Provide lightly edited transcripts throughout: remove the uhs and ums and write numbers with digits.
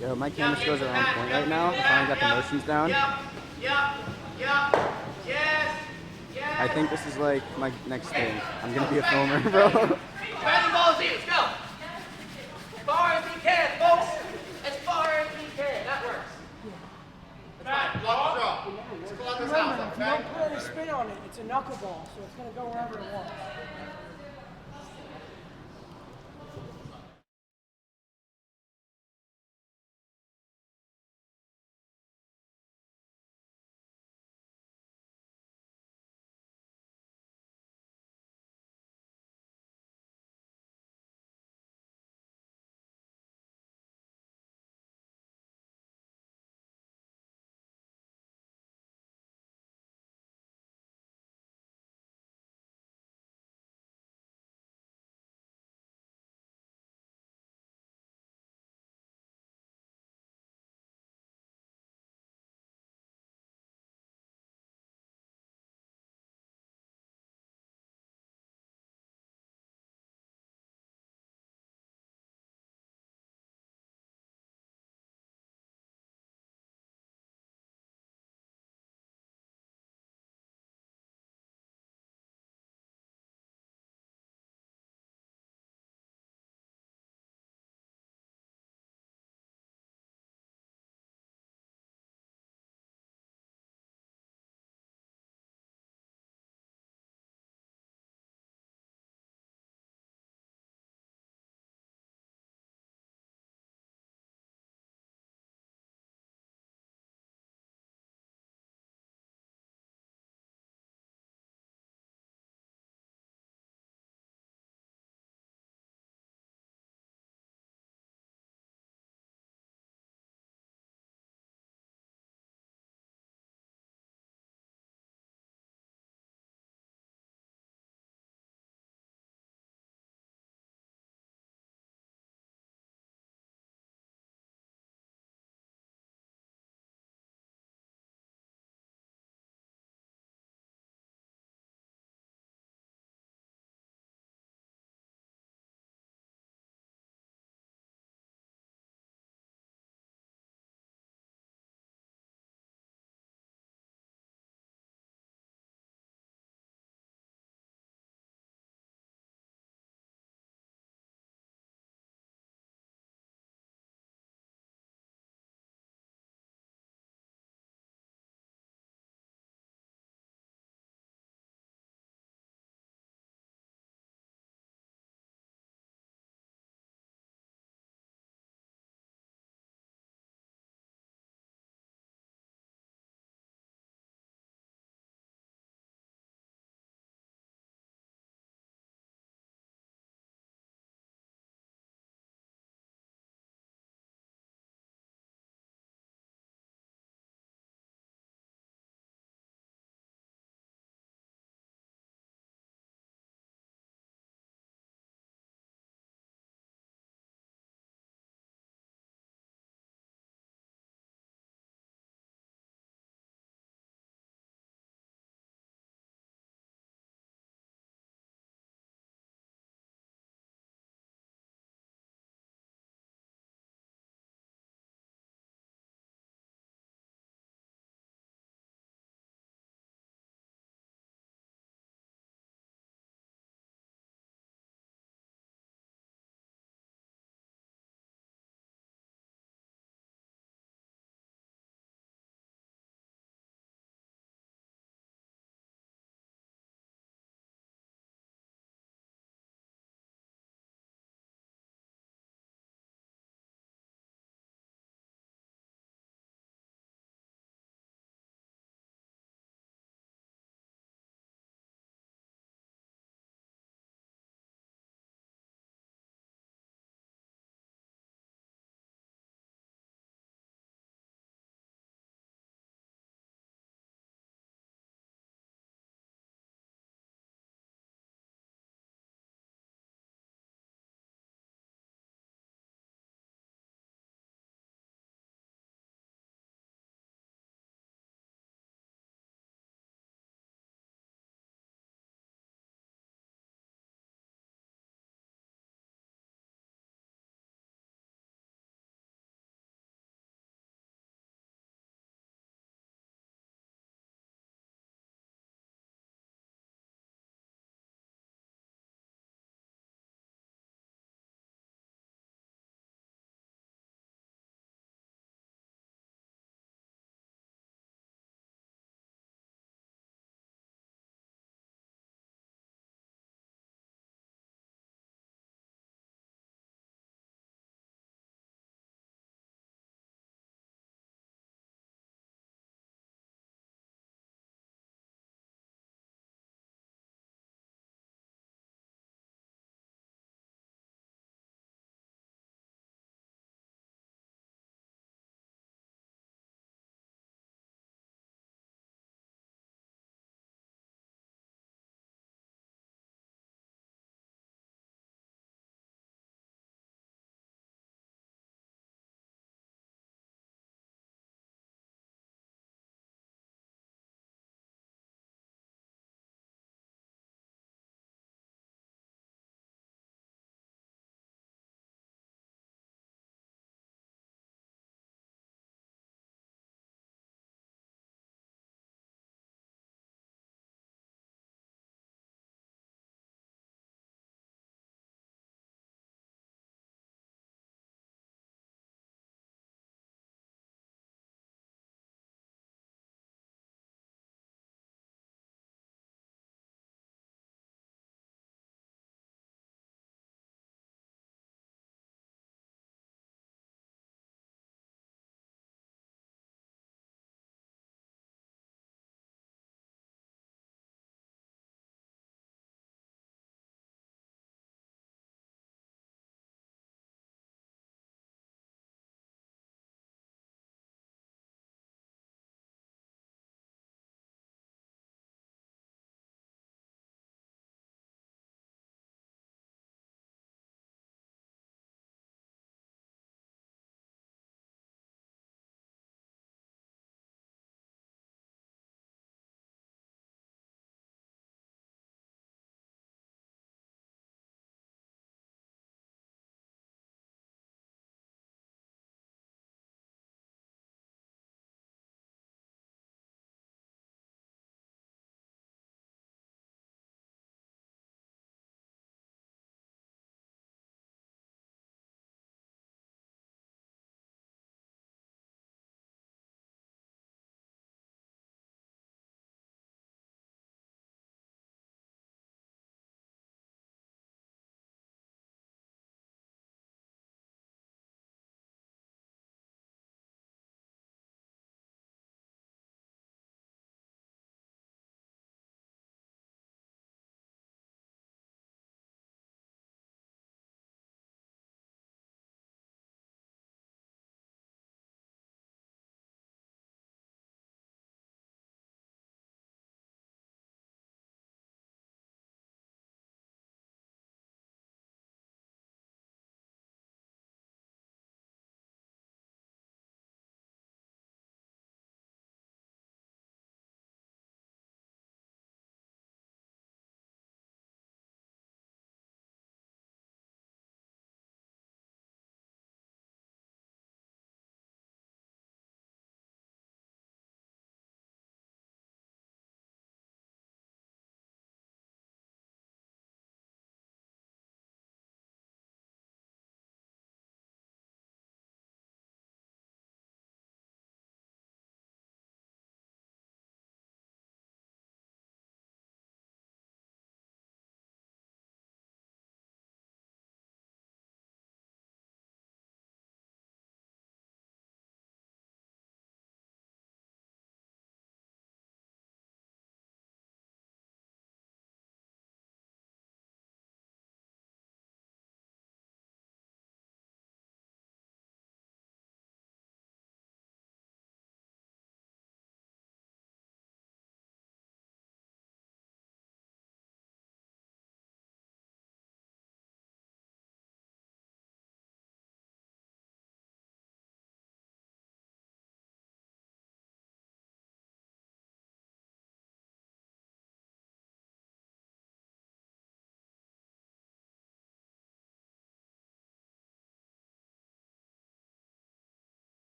Yo, my camera skills are on point right now. I finally got the motions down. Yes. I think this is like my next thing. I'm gonna be a filmer, bro. Batting balls in. Let's go. As far as he can, folks. As far as he can. That works. That's fine. Block the draw. Let's go on this house, Remember, if you don't put any spin on it, it's a knuckleball, so it's going to go wherever it wants.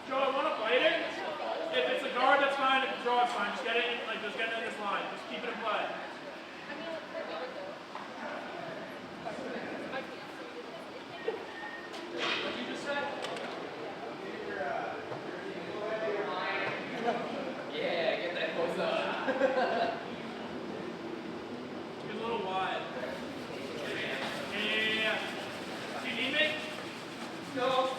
Joe, I want to fight it. If it's a guard, that's fine. If it's draw, it's fine. Just get it in, like, just get it in this line. Just keep it in play. What you just said? Yeah, get that close up. Get a little wide. Yeah. Do you need me? No.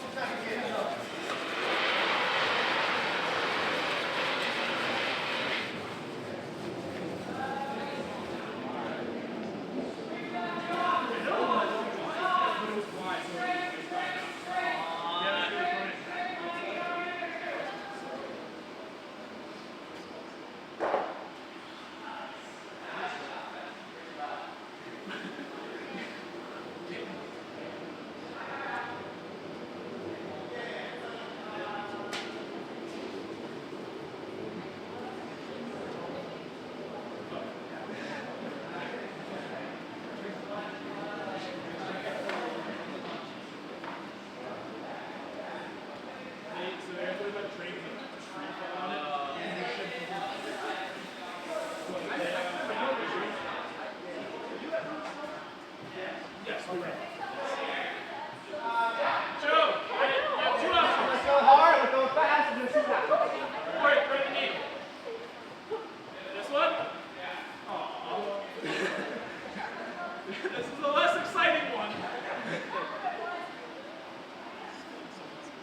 This is the less exciting one.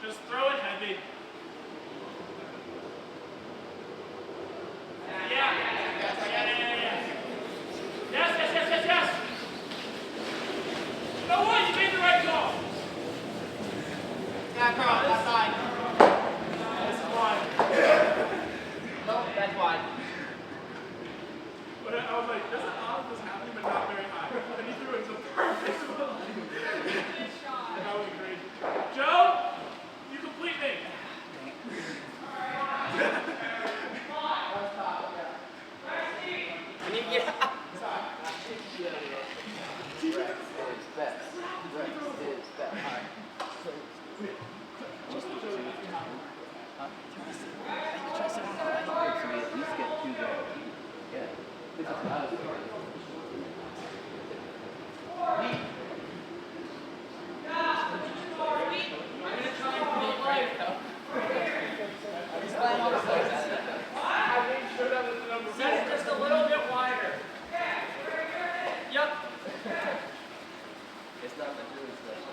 Just throw it heavy. Yeah. Yes. You know what? You made the right call. Yeah, Carl, that side. This is wide. Nope, that's wide. But I was like, this is odd, this happening, but not very high. And he threw it to perfect. That was great. Joe, you complete me. I need to get out. Just a little bit wider. Yep. It's not much really special.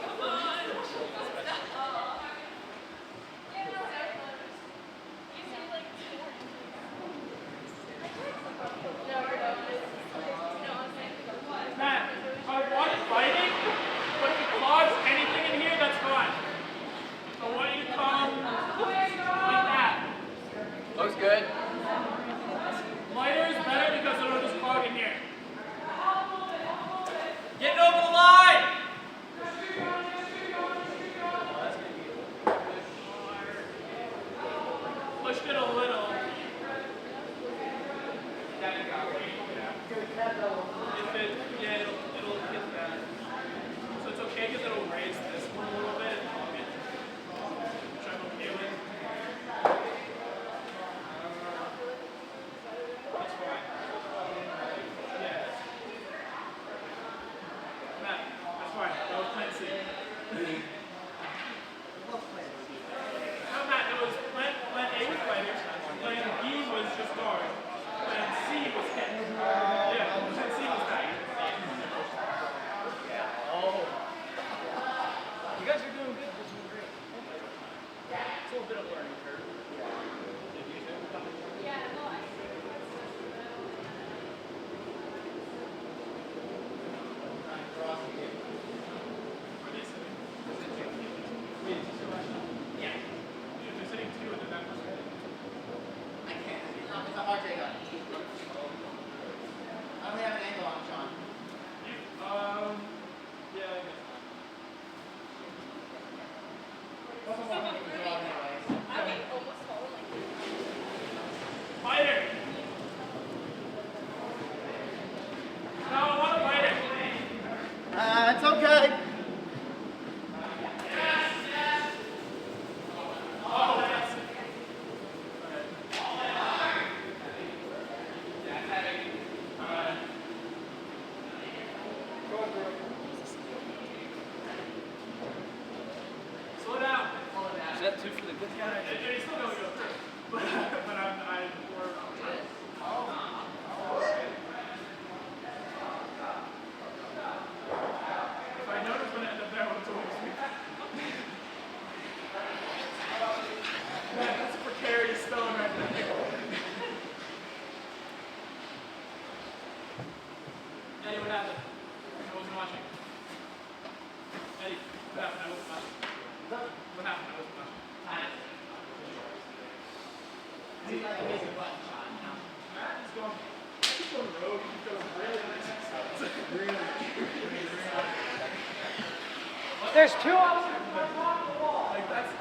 Matt, I want fighting, but if it clogs anything in here, that's fine. I want you to come like that. Looks good. Lighter is better because it'll just clog in here. Getting over the line! Pushed it a little. If it, yeah, it'll hit that. So it's okay because it'll raise this one a little bit and clog it. Which I'm okay with. That's fine. Yeah. Matt, that's fine. That was plan C. No, Matt, it was plan A was fighters. Plan B was just guard. Plan C was hit. Yeah, plan C was that. Eddie, what happened? I wasn't watching. Eddie, what happened? I wasn't watching. What happened? I wasn't watching. Matt is going. He's going rogue. He's going really nice. There's two of them. Like that's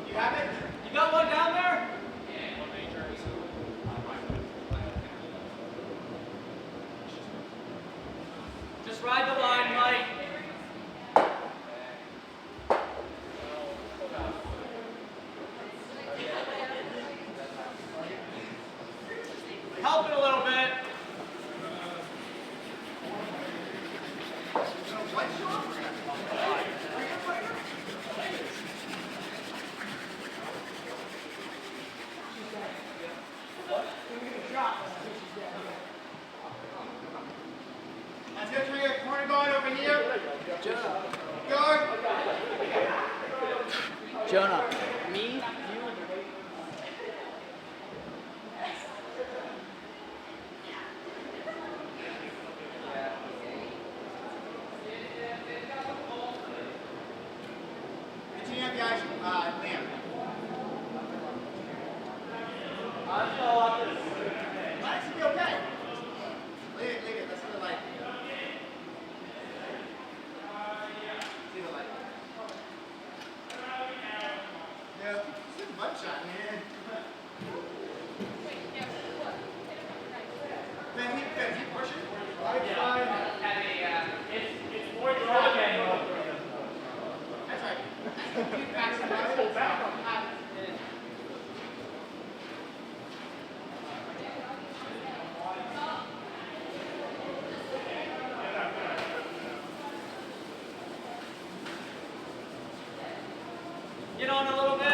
You have it? You got one down there? Just ride the line, Mike. Help it a little bit. Let's go to your corner guard over here. Guard. Jonah, me? Continue up the ice, Liam. That should be okay. Leave it. Let's see the light. See the light. No, it's a mud shot, man. Ben, keep pushing. It's fine. it's more draw game. That's right. Keep back. Get on a little bit.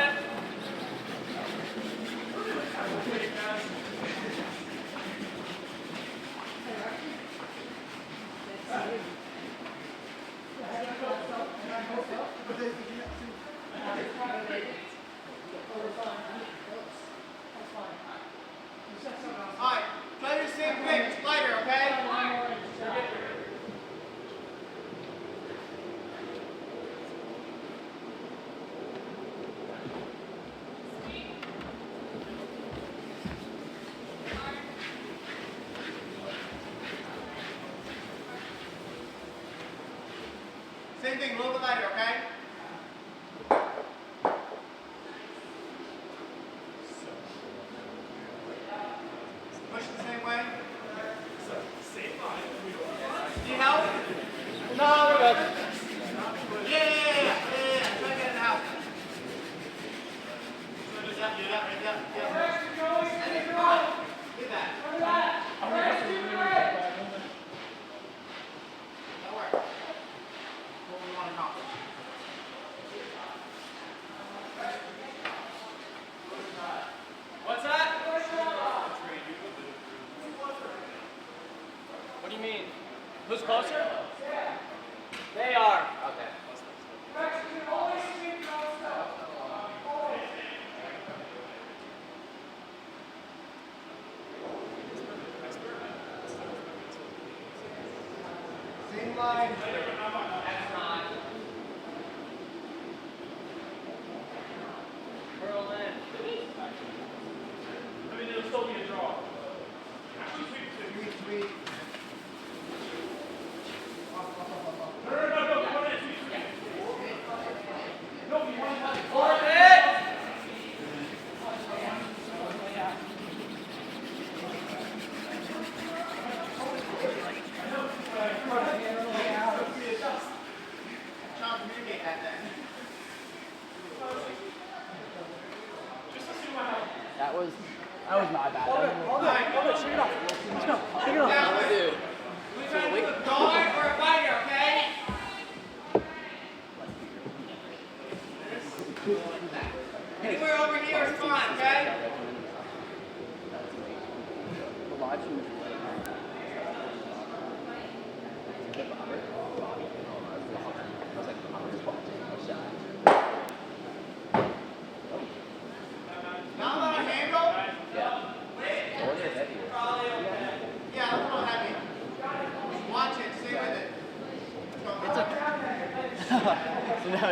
Alright, try to do the same thing. It's lighter, okay? Same thing, a little bit lighter, okay? Push it the same way. Need help? No, we're good. Yeah. Try to get in the house. Yeah. Come on. Get that. That works. What we want to accomplish. What's that? What do you mean? Who's closer? They are. Okay. Same line. That's not. Curl in. I mean, it'll still be a draw. Sweet. Communicate that then. That was my bad. Hold it. Shake it off. Let's go. Shake it off. Now, dude. We trying to do a guard or a fighter, okay? Anywhere over here is fine, okay? The live stream is Now let our hand go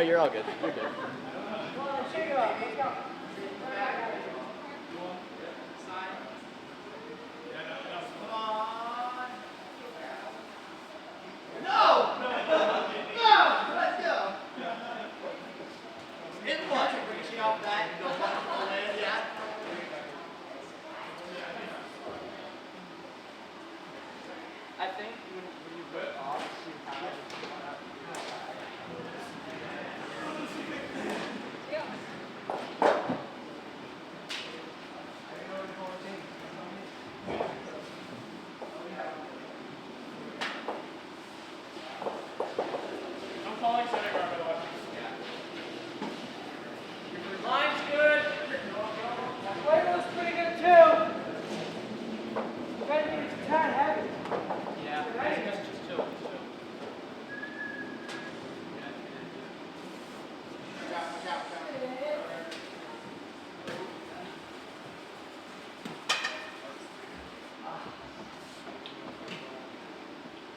you're all good. You're good. Come on, shake it up. Let's go. I think when you go off, you have I'm calling center guard, by the way. Line's good. Playbook's pretty good too. But it's a tad heavy. Yeah, I think that's just chill.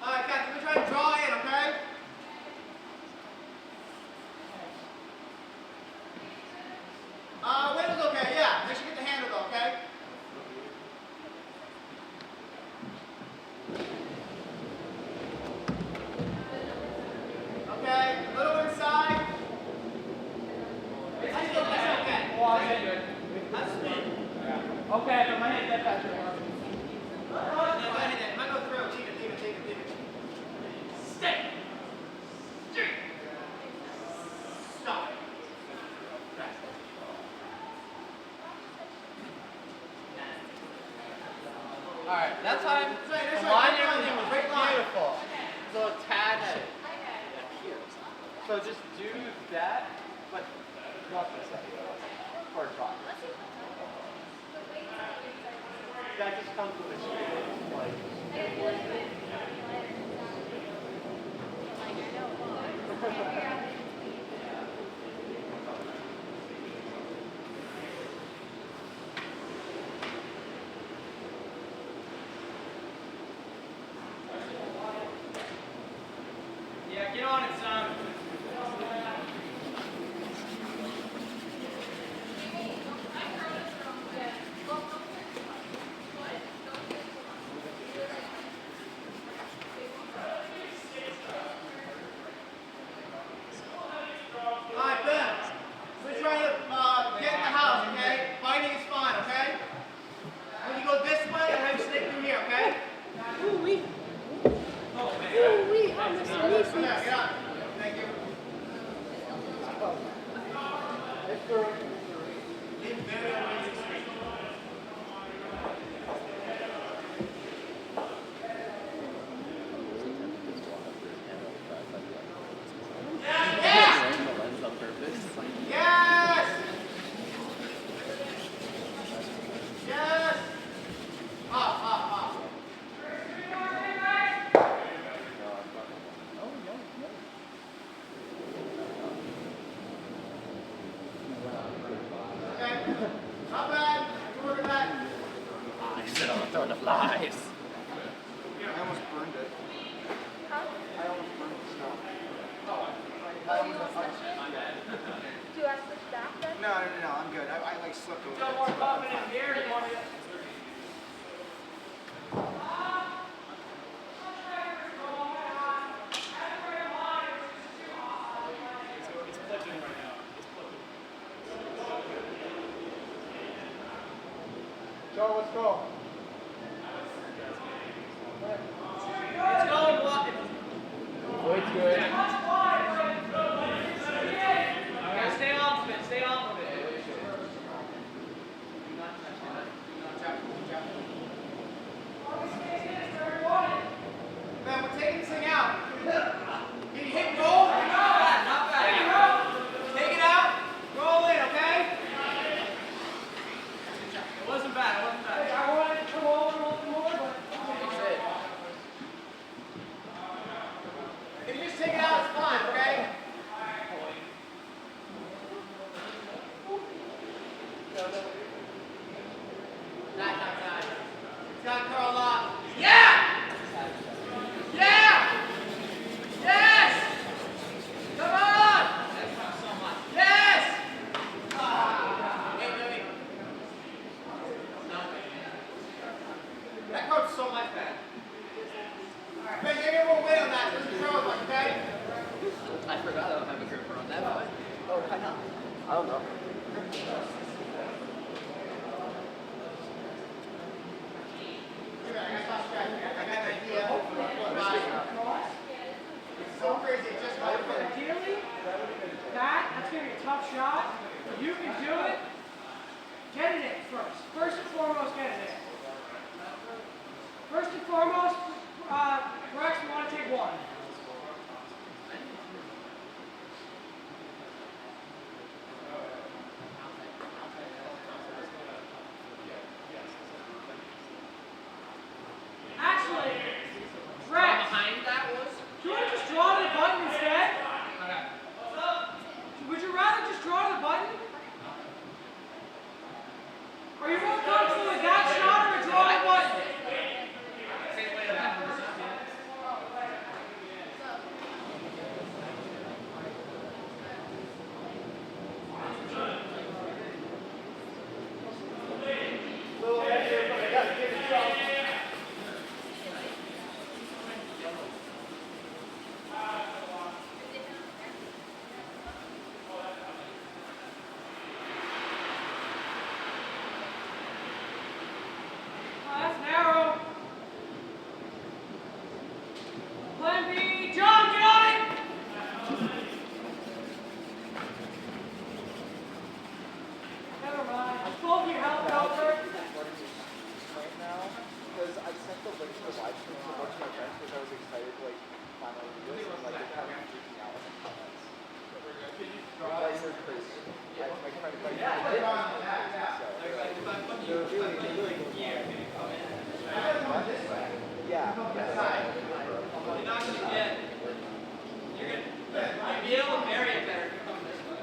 Alright, guys, we're trying to draw in, okay? Window's okay, yeah. Make sure you get the handle though, okay? Okay, a little inside. That's okay. That's me. Okay, but my head dead faster. It might go through. Leave it. Stay. Stop. Alright, that time, the line and everything was beautiful. So a tad heavy. So just do that, but drop this up. Or drop. That just comes with a straight, like. Yeah, get on it, son. Alright, Ben. We're trying to get in the house, okay? Fighting is fine, okay? When you go this way, I'll have you sneak through here, okay? Ooh-wee. Ooh-wee. I'm Mr. Neesmith. Yeah, get on. Thank you. Leave very amazing street. Yes! Yes! Up. Okay. Not bad. Good work at that. I said I'm throwing the flies. I almost burned it. I almost burned the stuff. Do I switch back then? No, I'm good. I like slipped over. Got more confidence here. You want to It's clicking right now. It's clicking. Joe, let's go. It's going well. It's good. Yeah, stay off of it. Stay off of it. Man, we're taking this thing out. Can you hit roll? Not bad. Take it out. Roll in, okay? It wasn't bad. I wanted to come over a little more, but If you just take it out, it's fine, okay? Nice. It's got to curl up. Yeah! Yeah! Yes! Come on! Ideally, that's going to be a tough shot. If you can do it, get it in first. First and foremost, get it in. First and foremost, Rex, we want to take one. Actually, Rex, do you want to just draw to the button instead? Would you rather just draw to the button? Are you more comfortable with that shot or a draw to the button? That's narrow. Plan B, John, get on it! Never mind. I told you help out there. Right now, because I sent the link to the live stream to a bunch of my friends because I was excited to like finally do this and like they're kind of freaking out in the comments. You guys are crazy. My friend like they're really cool. Yeah. You're not going to get, you're going to be able to marry it better if you come this way.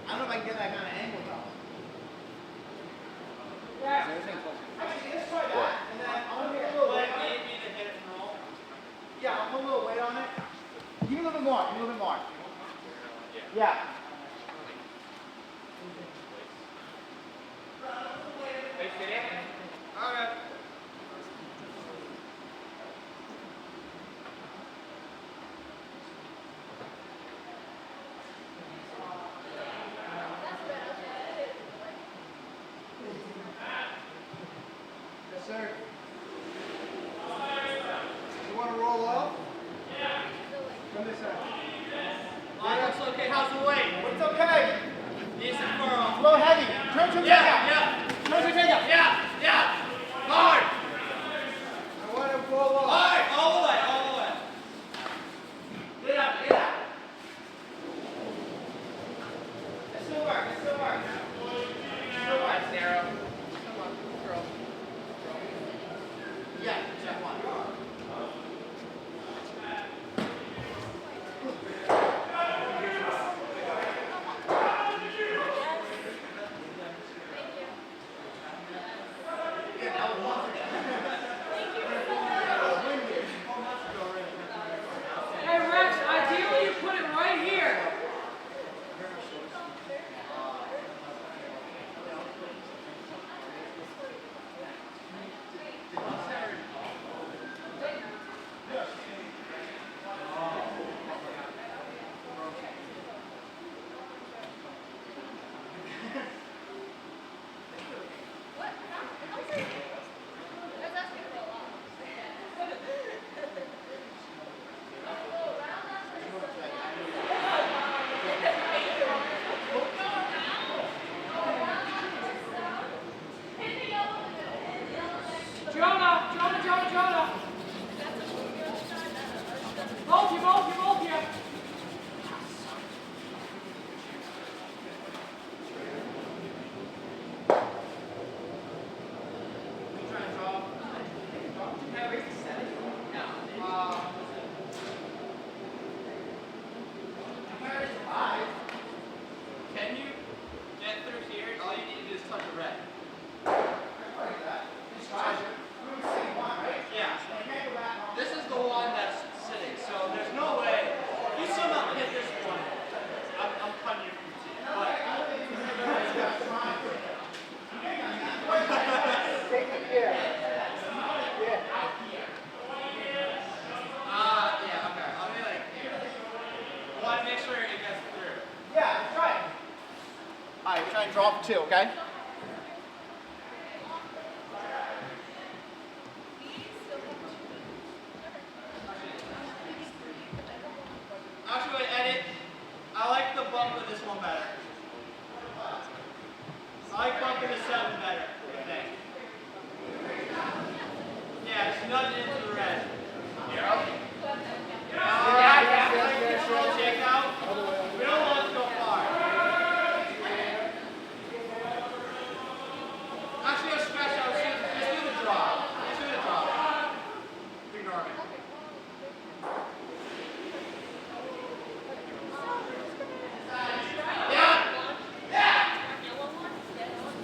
I don't know if I can get that kind of angle though. Yeah. Actually, let's try that. And then I'm going to put a little weight on it. Maybe to hit it and roll. Yeah, I'll put a little weight on it. Give me a little bit more. Give me a little bit more. Yeah. Okay. Yes, sir. You want to roll up? Yeah. Come this side. Looks okay. How's the weight? It's okay. Decent furrow. A little heavy. Turn to take out. Yeah. Turn to take out. Yeah. Hard. I want to roll up. Hard. All the way. Get up. Get up. It still works. It still works. That's narrow. Come on, girl. Yeah. Check one. Hey Rex, ideally you put it right here. draw for 2, okay? Actually, edit. I like the bump of this one better. I like bumping the 7 better, I think. Yeah, just nudge it into the red. Check out. We don't want to go far. Actually, let's stretch out. Let's do the draw. Let's do the draw. Ignore me. Yeah.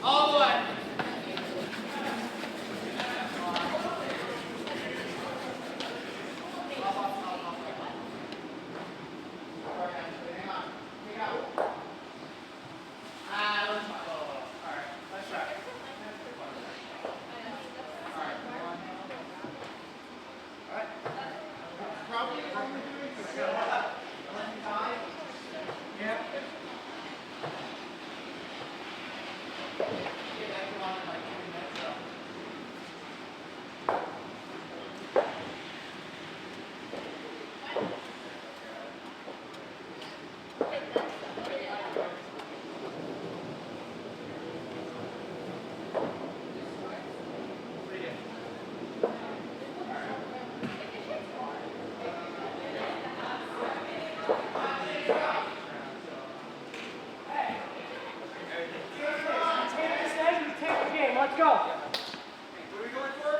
All the way. Let's go. What are we going for?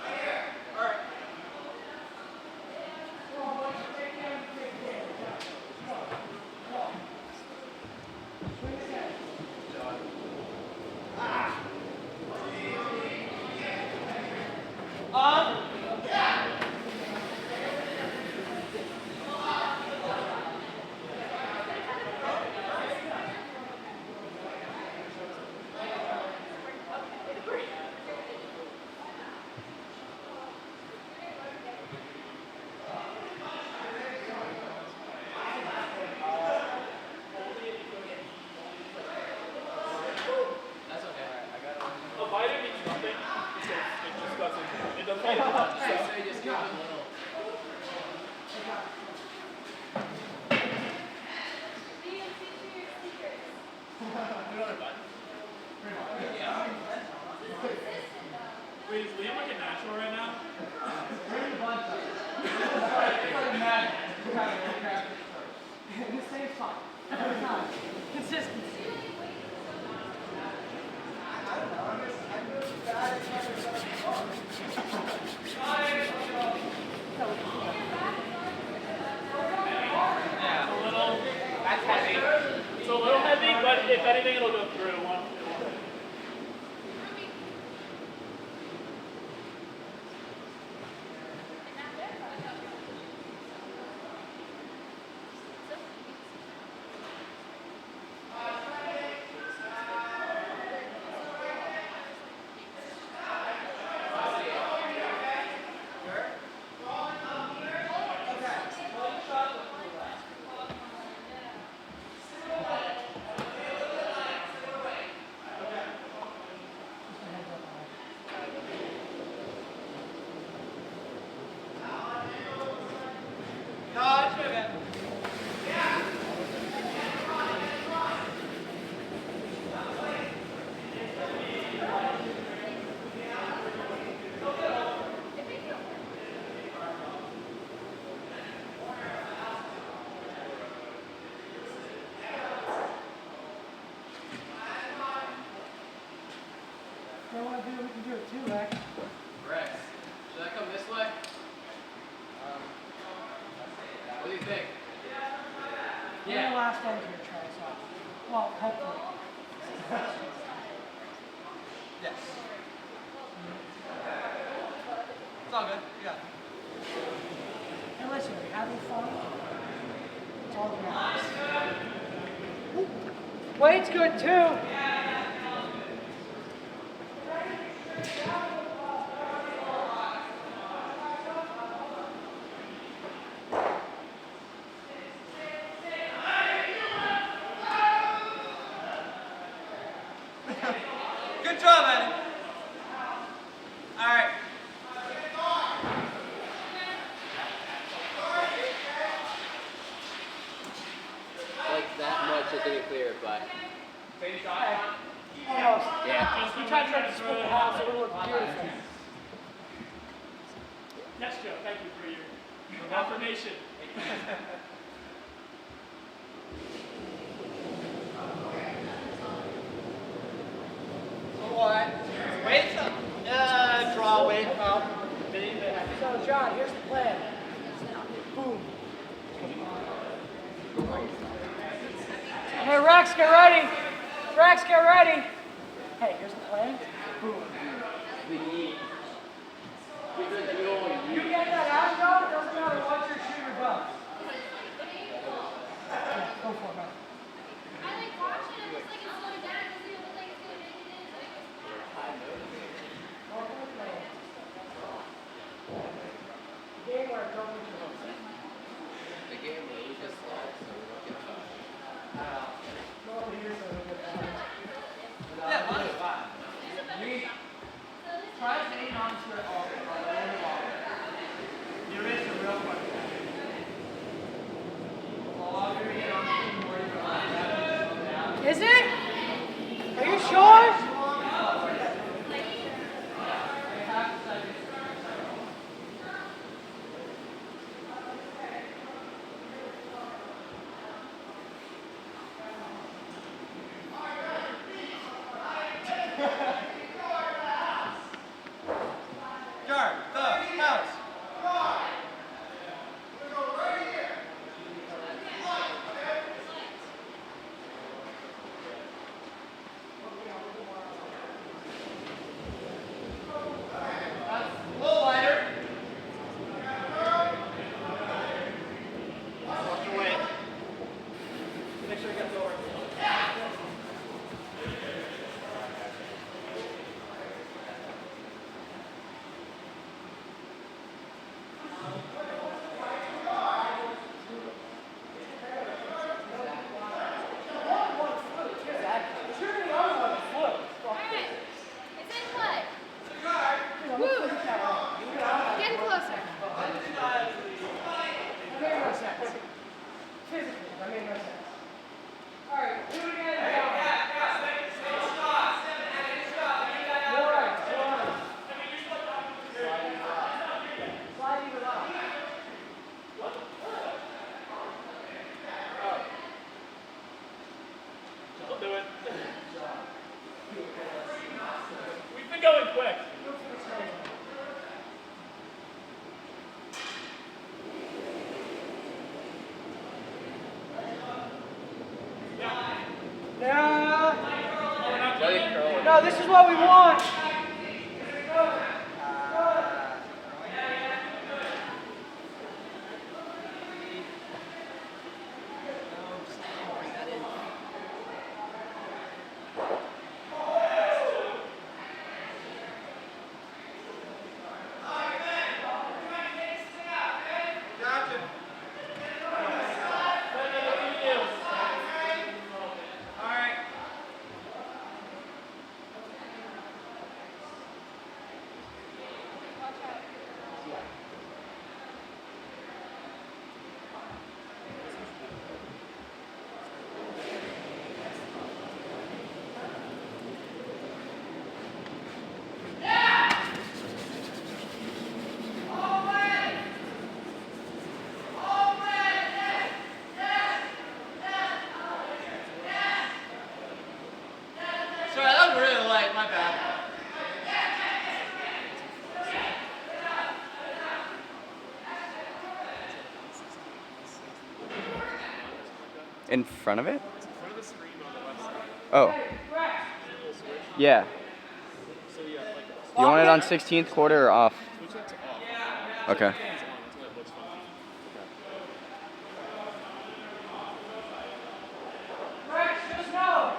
Right here. All right. A vitamin means nothing because it just doesn't. It doesn't get much. So Just give it a little. Wait, is Liam like a natural right now? In the same spot. Every time. Consistency. It's a little. That's heavy. It's a little heavy, but if anything, it'll go through one. If they want to do it, we can do it too, Rex. Rex, should I come this way? What do you think? We're the last ones here to try this out. Well, hopefully. Yes. It's all good. You got it. And listen, are you having fun? It's all that matters. Weight's good too. much it didn't clear, but Almost. yeah. We tried to split the house, it would look beautiful. Yes, Joe. Thank you for your affirmation. What? Wait, draw, wait. So, John, here's the plan. Boom. Hey, Rex, get ready. Rex, get ready. Hey, here's the plan. Boom. You get that out, John? It doesn't matter what your shooter does. Yeah, go for it, man. I like watching it. It's like it's slowing down. It doesn't even look like it's gonna make it in. Game where don't put your hooks in. The game where we just lost, so we don't get caught. Go over here so we don't get that. Yeah, money, fine. Try to hang on to it all the way. Your wrist is real quick. Is it? Are you sure? It's in play. Woo! Get closer. That made no sense. Physically, that made no sense. All right, do it again. More right, more right. Slide even up. I'll do it. We've been going quick. No, this is what we want. Sorry, that was really light, my bad. In front of it? Oh. Yeah. Do you want it on 16th quarter or off? Okay. Rex, just know,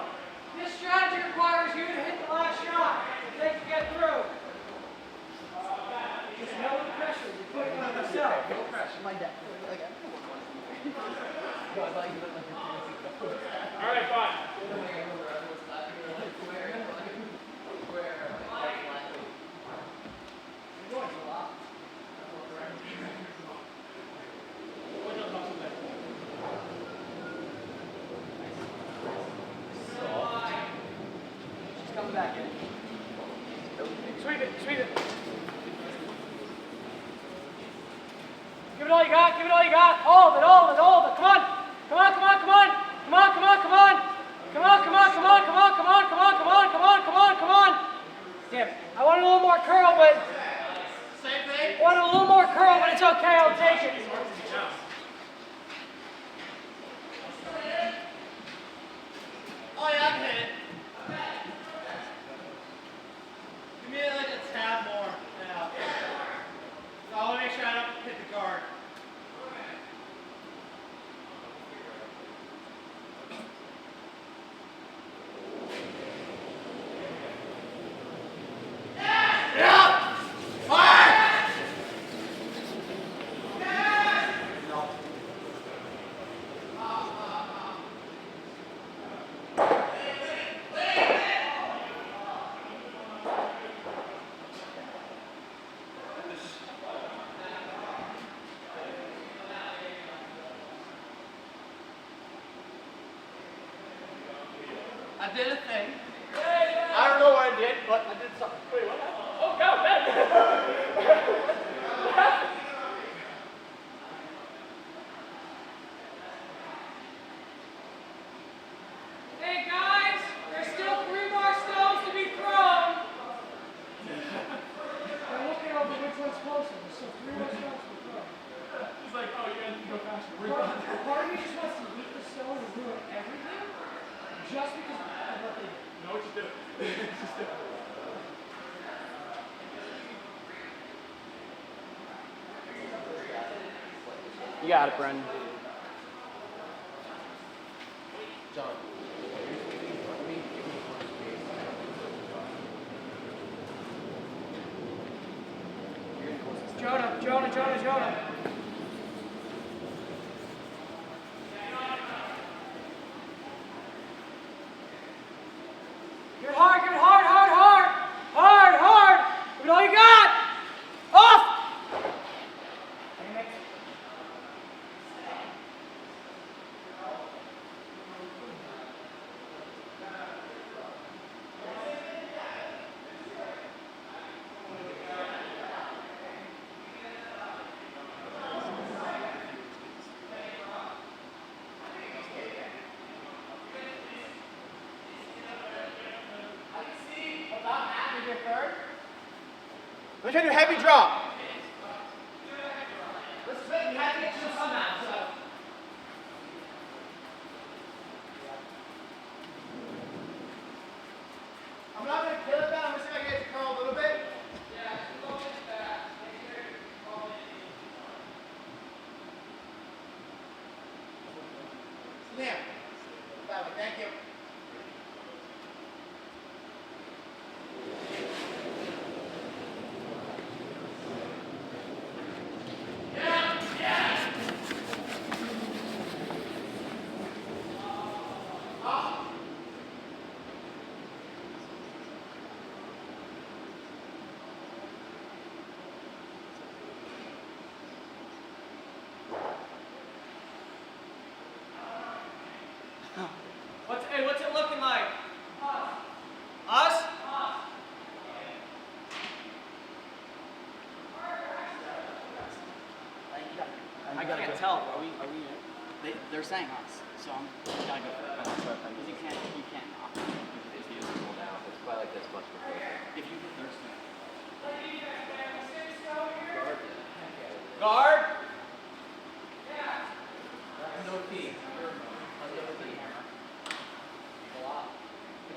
this strategy requires you to hit the last shot if they can get through. Just know the pressure you're putting on yourself. No pressure. My dad. All right, fine. Sweep it, sweep it. Give it all you got, give it all you got. All of it, all of it, all of it. Come on. Come on, come on, come on. Come on, come on, come on. Come on, come on, come on, come on, come on, come on, come on, come on, come on, come on. Damn it. I wanted a little more curl, but Same thing. I wanted a little more curl, but it's okay, I'll take it. Oh yeah, I can hit it. Give me like a tab more. Yeah. So I want to make sure I don't hit the guard. I did a thing. I don't know what I did, but I did something. Wait, what? Oh, go, Ben. Hey, guys, there's still 3 more stones to be thrown. I'm looking over which one's closer. There's still 3 more stones to be thrown. He's like, oh, you guys can go faster. Part of me just wants to eat the stone and ruin everything, just because of what they did. No, just do it. Just do it. You got it, Brendan. Jonah. Give it hard, give it hard. Give it all you got. Off. We're trying to do heavy drop. Let's wait, we have to get to the sun now, so. I'm not going to kill it, but I'm going to see if I can get it to curl a little bit. Liam. That way, thank you. What's it looking like? Us? I can't tell. Are we? They're saying us, so I'm gotta go for it. Because you can't not. If you just pull down, it's probably like this much before. If you get thirsty. Guard. No P.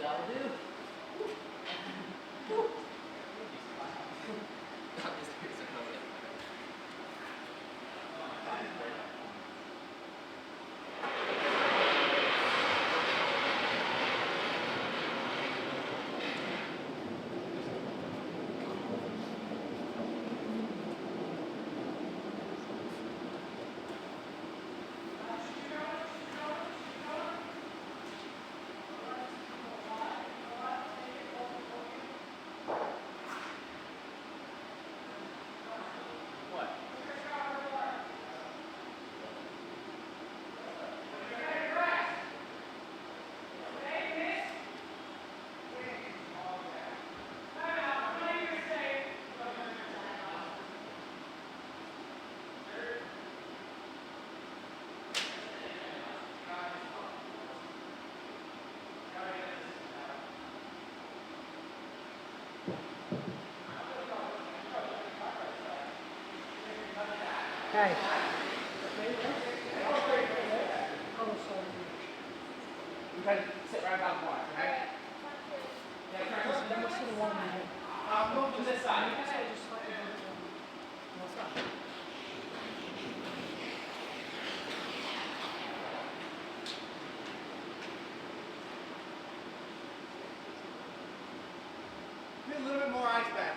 That'll do. Hey. You guys sit right about the line, okay? Move to this side. Get a little bit more ice back.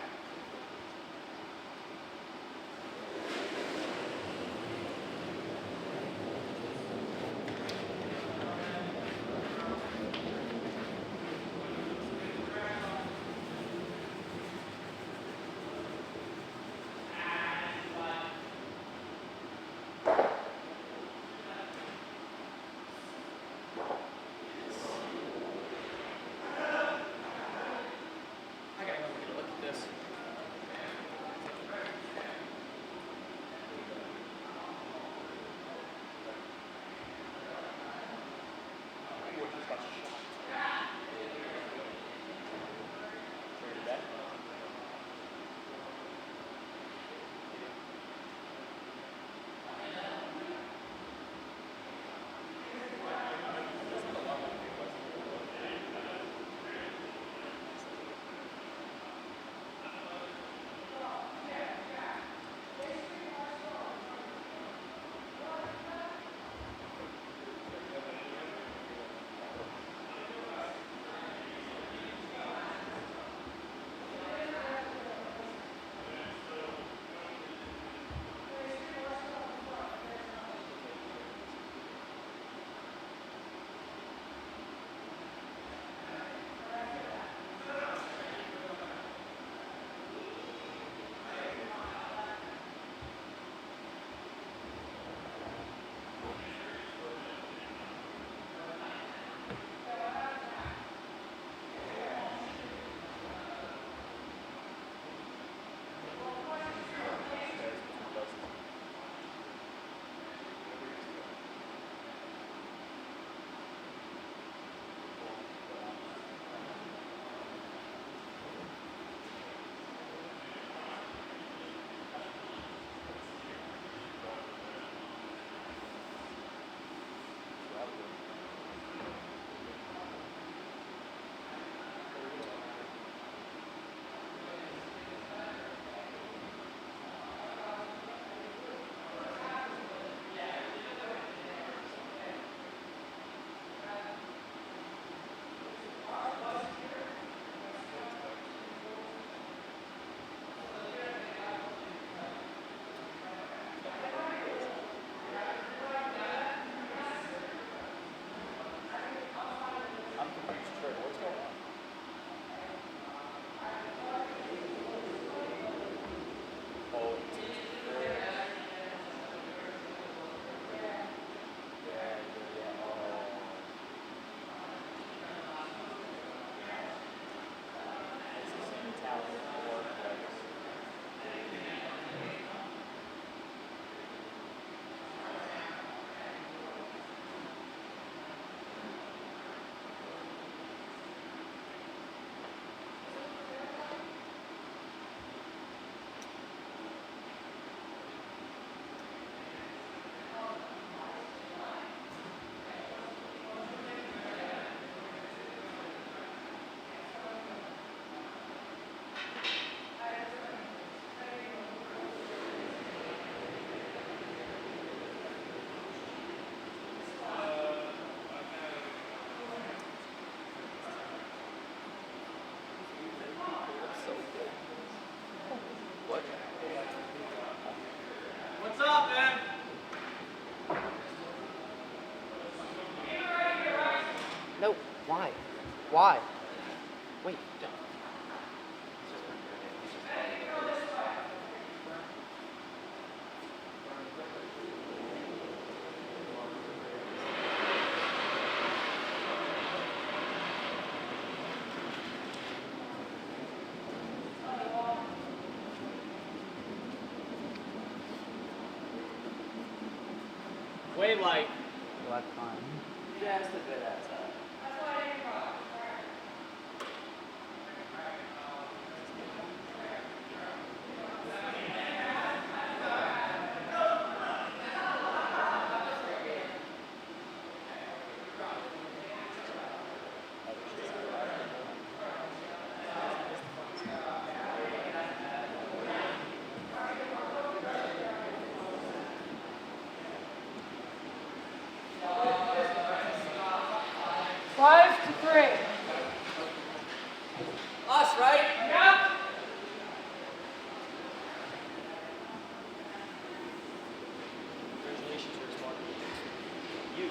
What's up, man? No, why? Why? Wait, Way light. Left time. just a bit outside. 5-3. Us, right? Yeah. Congratulations, you're smart. You.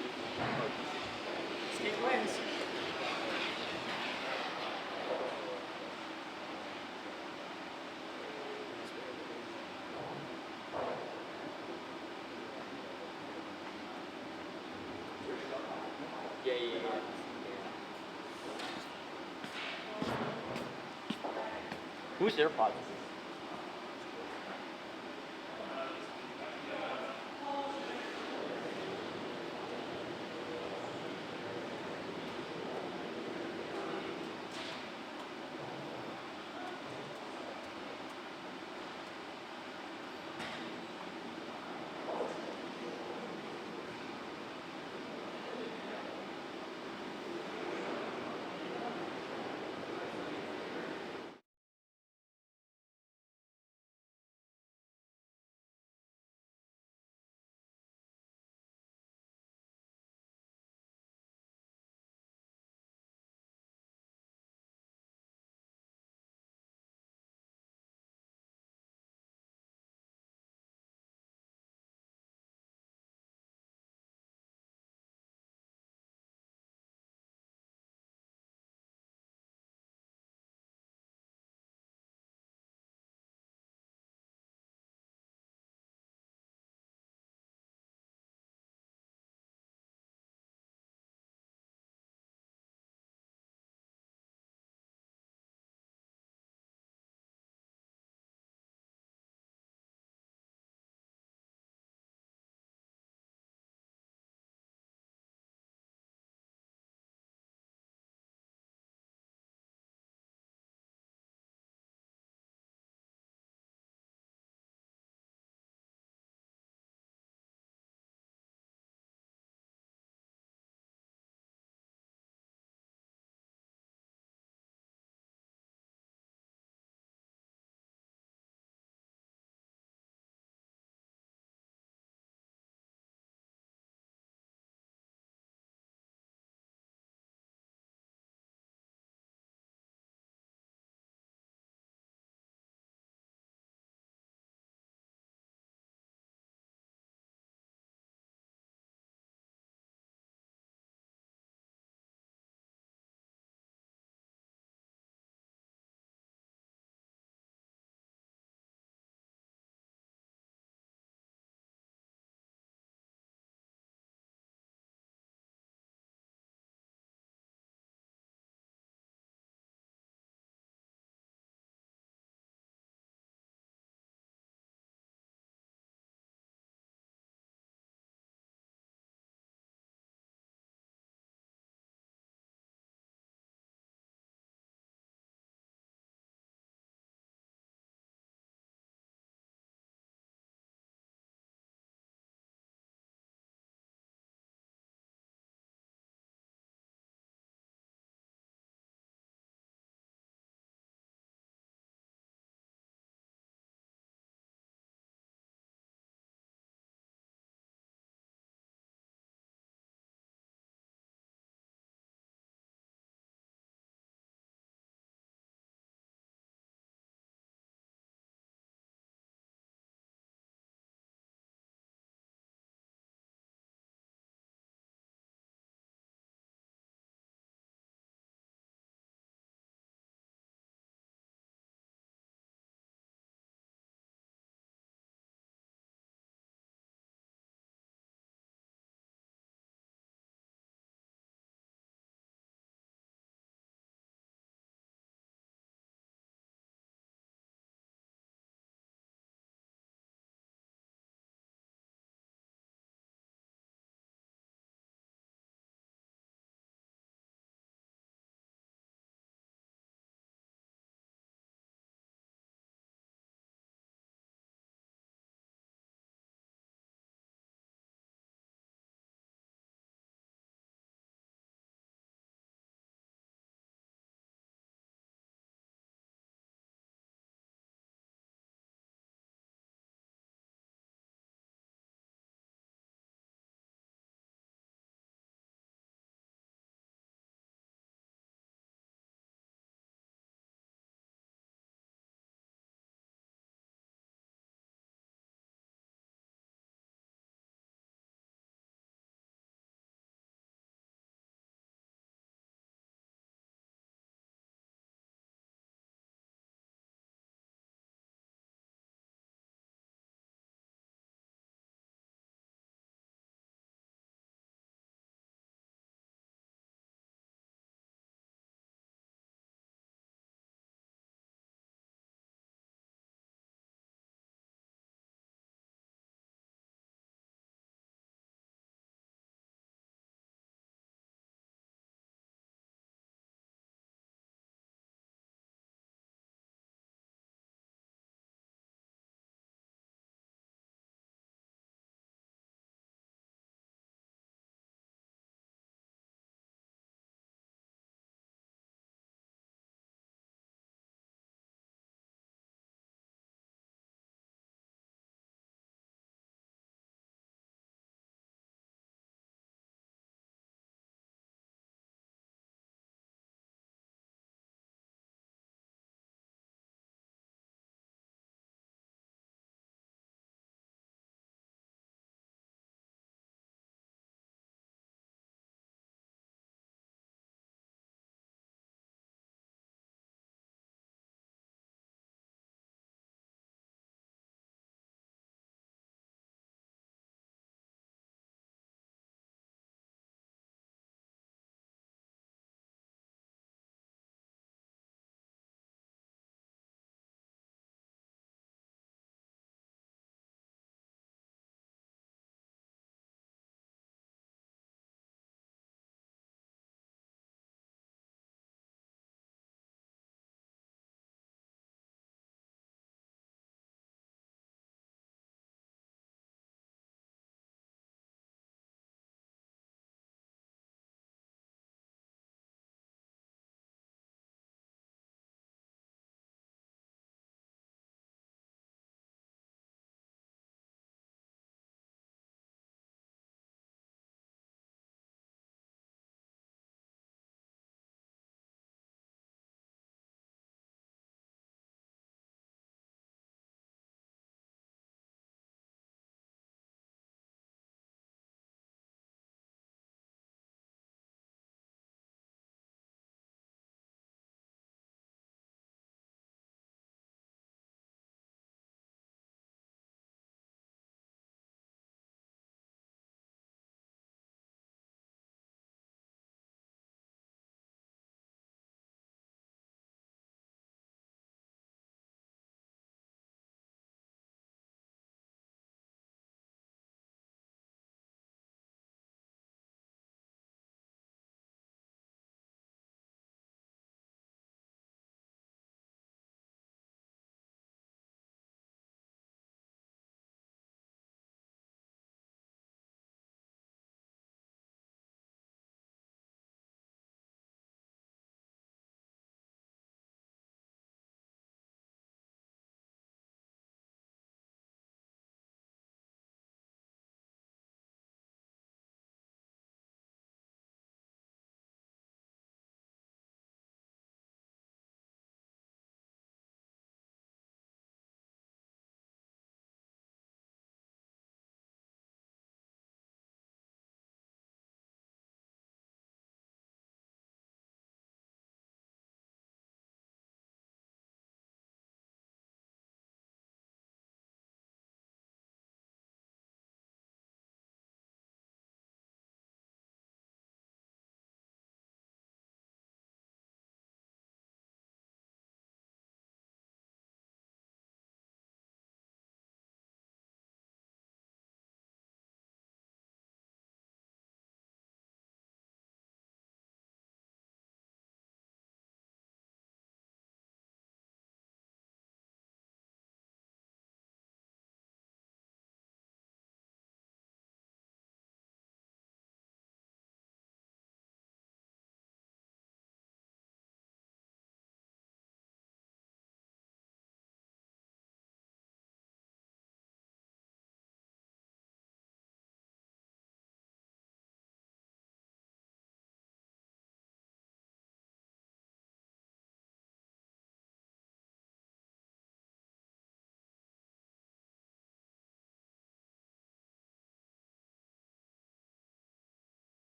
State wins. Yeah. Who's their pod?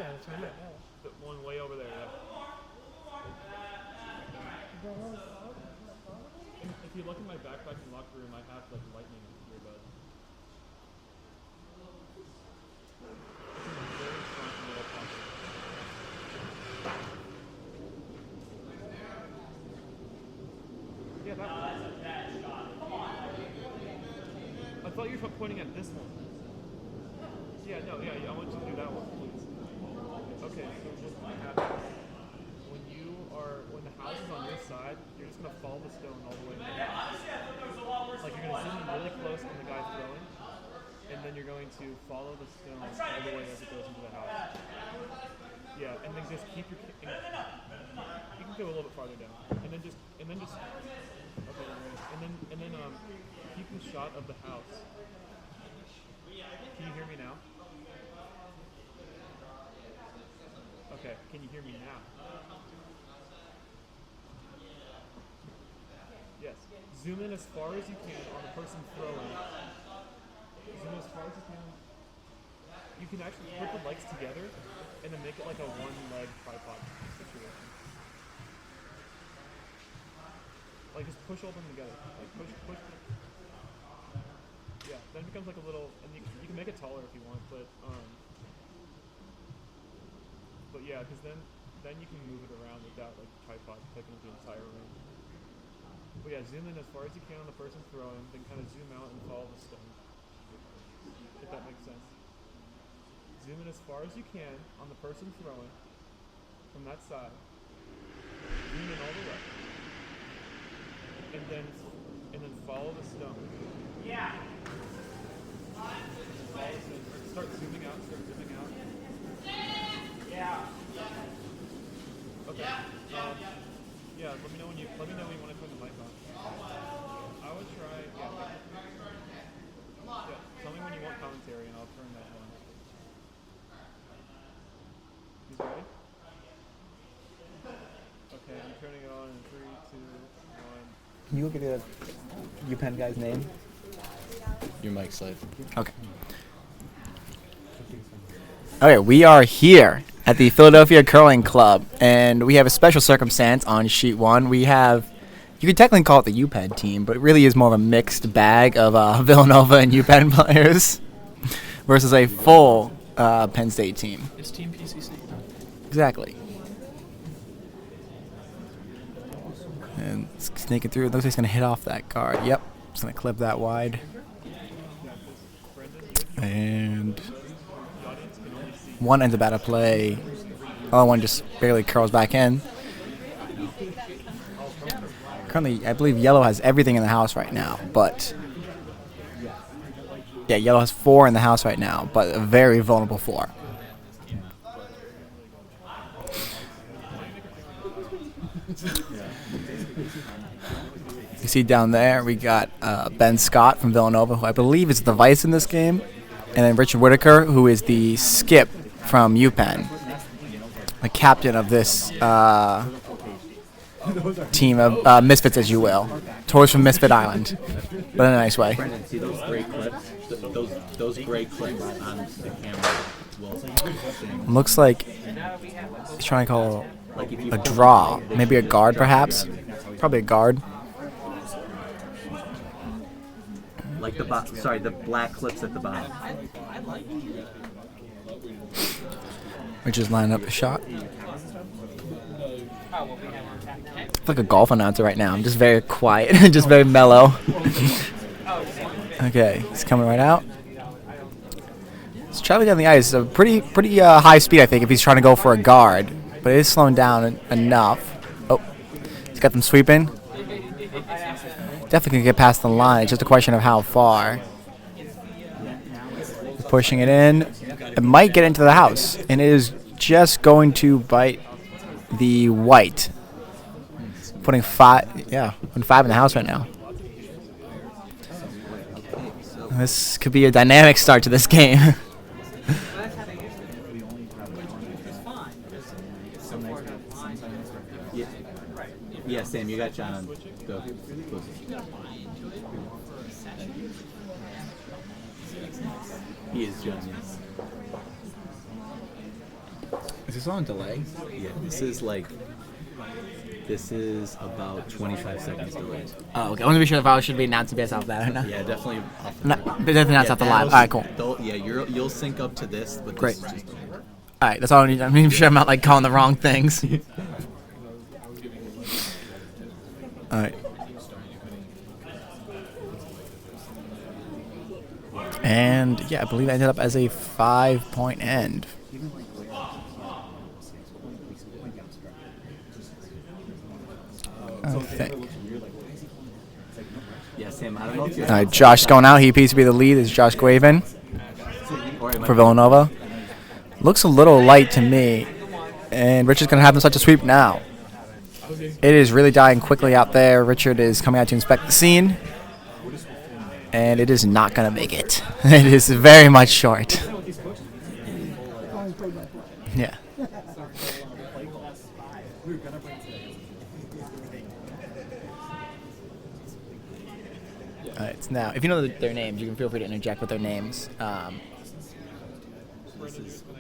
Yeah, that's right. The one way over there. Yeah. If you look in my backpack in the locker room, I have like lightning earbuds. It's in a very front little pocket. Yeah, that one. I thought you were pointing at this one. Yeah, no, yeah, I want you to do that one, please. Okay, so what's going to happen is when the house is on this side, you're just going to follow the stone all the way down. Like you're going to zoom in really close on the guy throwing, and then you're going to follow the stone all the way as it goes into the house. Yeah, and then just keep your, you can go a little bit farther down, and then just, okay, and then keep the shot of the house. Can you hear me now? Okay, can you hear me now? Yes. Zoom in as far as you can on the person throwing. Zoom as far as you can. You can actually put the legs together and then make it like a one-leg tripod situation. Like just push all them together. Like push. Yeah, then it becomes like a little, and you can make it taller if you want, but yeah, because then you can move it around without like tripod taking up the entire room. But yeah, zoom in as far as you can on the person throwing, then kind of zoom out and follow the stone. If that makes sense. Zoom in as far as you can on the person throwing from that side. Zoom in all the way. And then follow the stone. Yeah. Start zooming out. Yeah. Okay. Yeah. Let me know when you want to turn the mic on. I would try. Yeah. Tell me when you want commentary, and I'll turn that on. You ready? Okay. I'm turning it on in 3, 2, 1. Can you look at the UPenn guy's name? Your mic's live. Okay. Okay, we are here at the Philadelphia Curling Club, and we have a special circumstance on sheet 1. We have, you could technically call it the UPenn team, but it really is more of a mixed bag of Villanova and UPenn players versus a full Penn State team. It's Team PCC. Exactly. And sneaking through. It looks like he's going to hit off that guard. Yep. Just going to clip that wide. And one ends about to play. Other one just barely curls back in. Currently, I believe yellow has everything in the house right now, but yeah, yellow has 4 in the house right now, but a very vulnerable 4. You see down there, we got Ben Scott from Villanova, who I believe is the vice in this game, and then Richard Whitaker, who is the skip from UPenn, the captain of this team of misfits, as you will. Tours from Misfit Island, but in a nice way. Brendan, see those gray clips? Those gray clips on the camera will. Looks like he's trying to call a draw, maybe a guard, perhaps. Probably a guard. Like the the black clips at the bottom. We're just lining up a shot. It's like a golf announcer right now. I'm just very quiet, just very mellow. Okay, he's coming right out. He's traveling down the ice. A pretty high speed, I think, if he's trying to go for a guard. But it is slowing down enough. Oh, he's got them sweeping. Definitely can get past the line. It's just a question of how far. He's pushing it in. It might get into the house, and it is just going to bite the white. Putting 5 in the house right now. This could be a dynamic start to this game. Yeah, Sam, you got John on. Go. He is John, yes. Is this on delay? Yeah, this is about 25 seconds delayed. Oh, okay. I want to be sure if I should be announcing based off that or not. Yeah, definitely off the No, but definitely not off the live. All right, cool. Yeah, you'll sync up to this, but Great. this is just All right, that's all I need. I'm making sure I'm not like calling the wrong things. All right. And yeah, I believe it ended up as a 5-point end. I think. Yeah, Sam, I don't know if you're... All right, Josh's going out. He appears to be the lead. Is Josh Graven for Villanova. Looks a little light to me. And Richard's going to have him such a sweep now. It is really dying quickly out there. Richard is coming out to inspect the scene. And it is not going to make it. It is very much short. Yeah. All right, so now, if you know their names, you can feel free to interject with their names.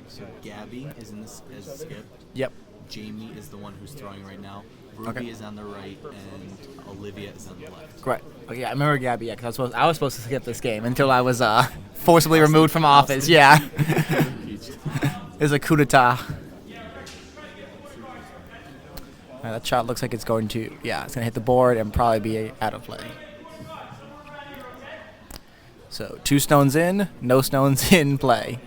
So Gabby is in this as skip. Yep. Jamie is the one who's throwing right now. Ruby is on the right, and Olivia is on the left. Correct. Okay, I remember Gabby, yeah, because I was supposed to skip this game until I was forcibly removed from office. Yeah. It was a coup d'etat. That shot looks like it's going to, it's going to hit the board and probably be out of play. So 2 stones in, no stones in play.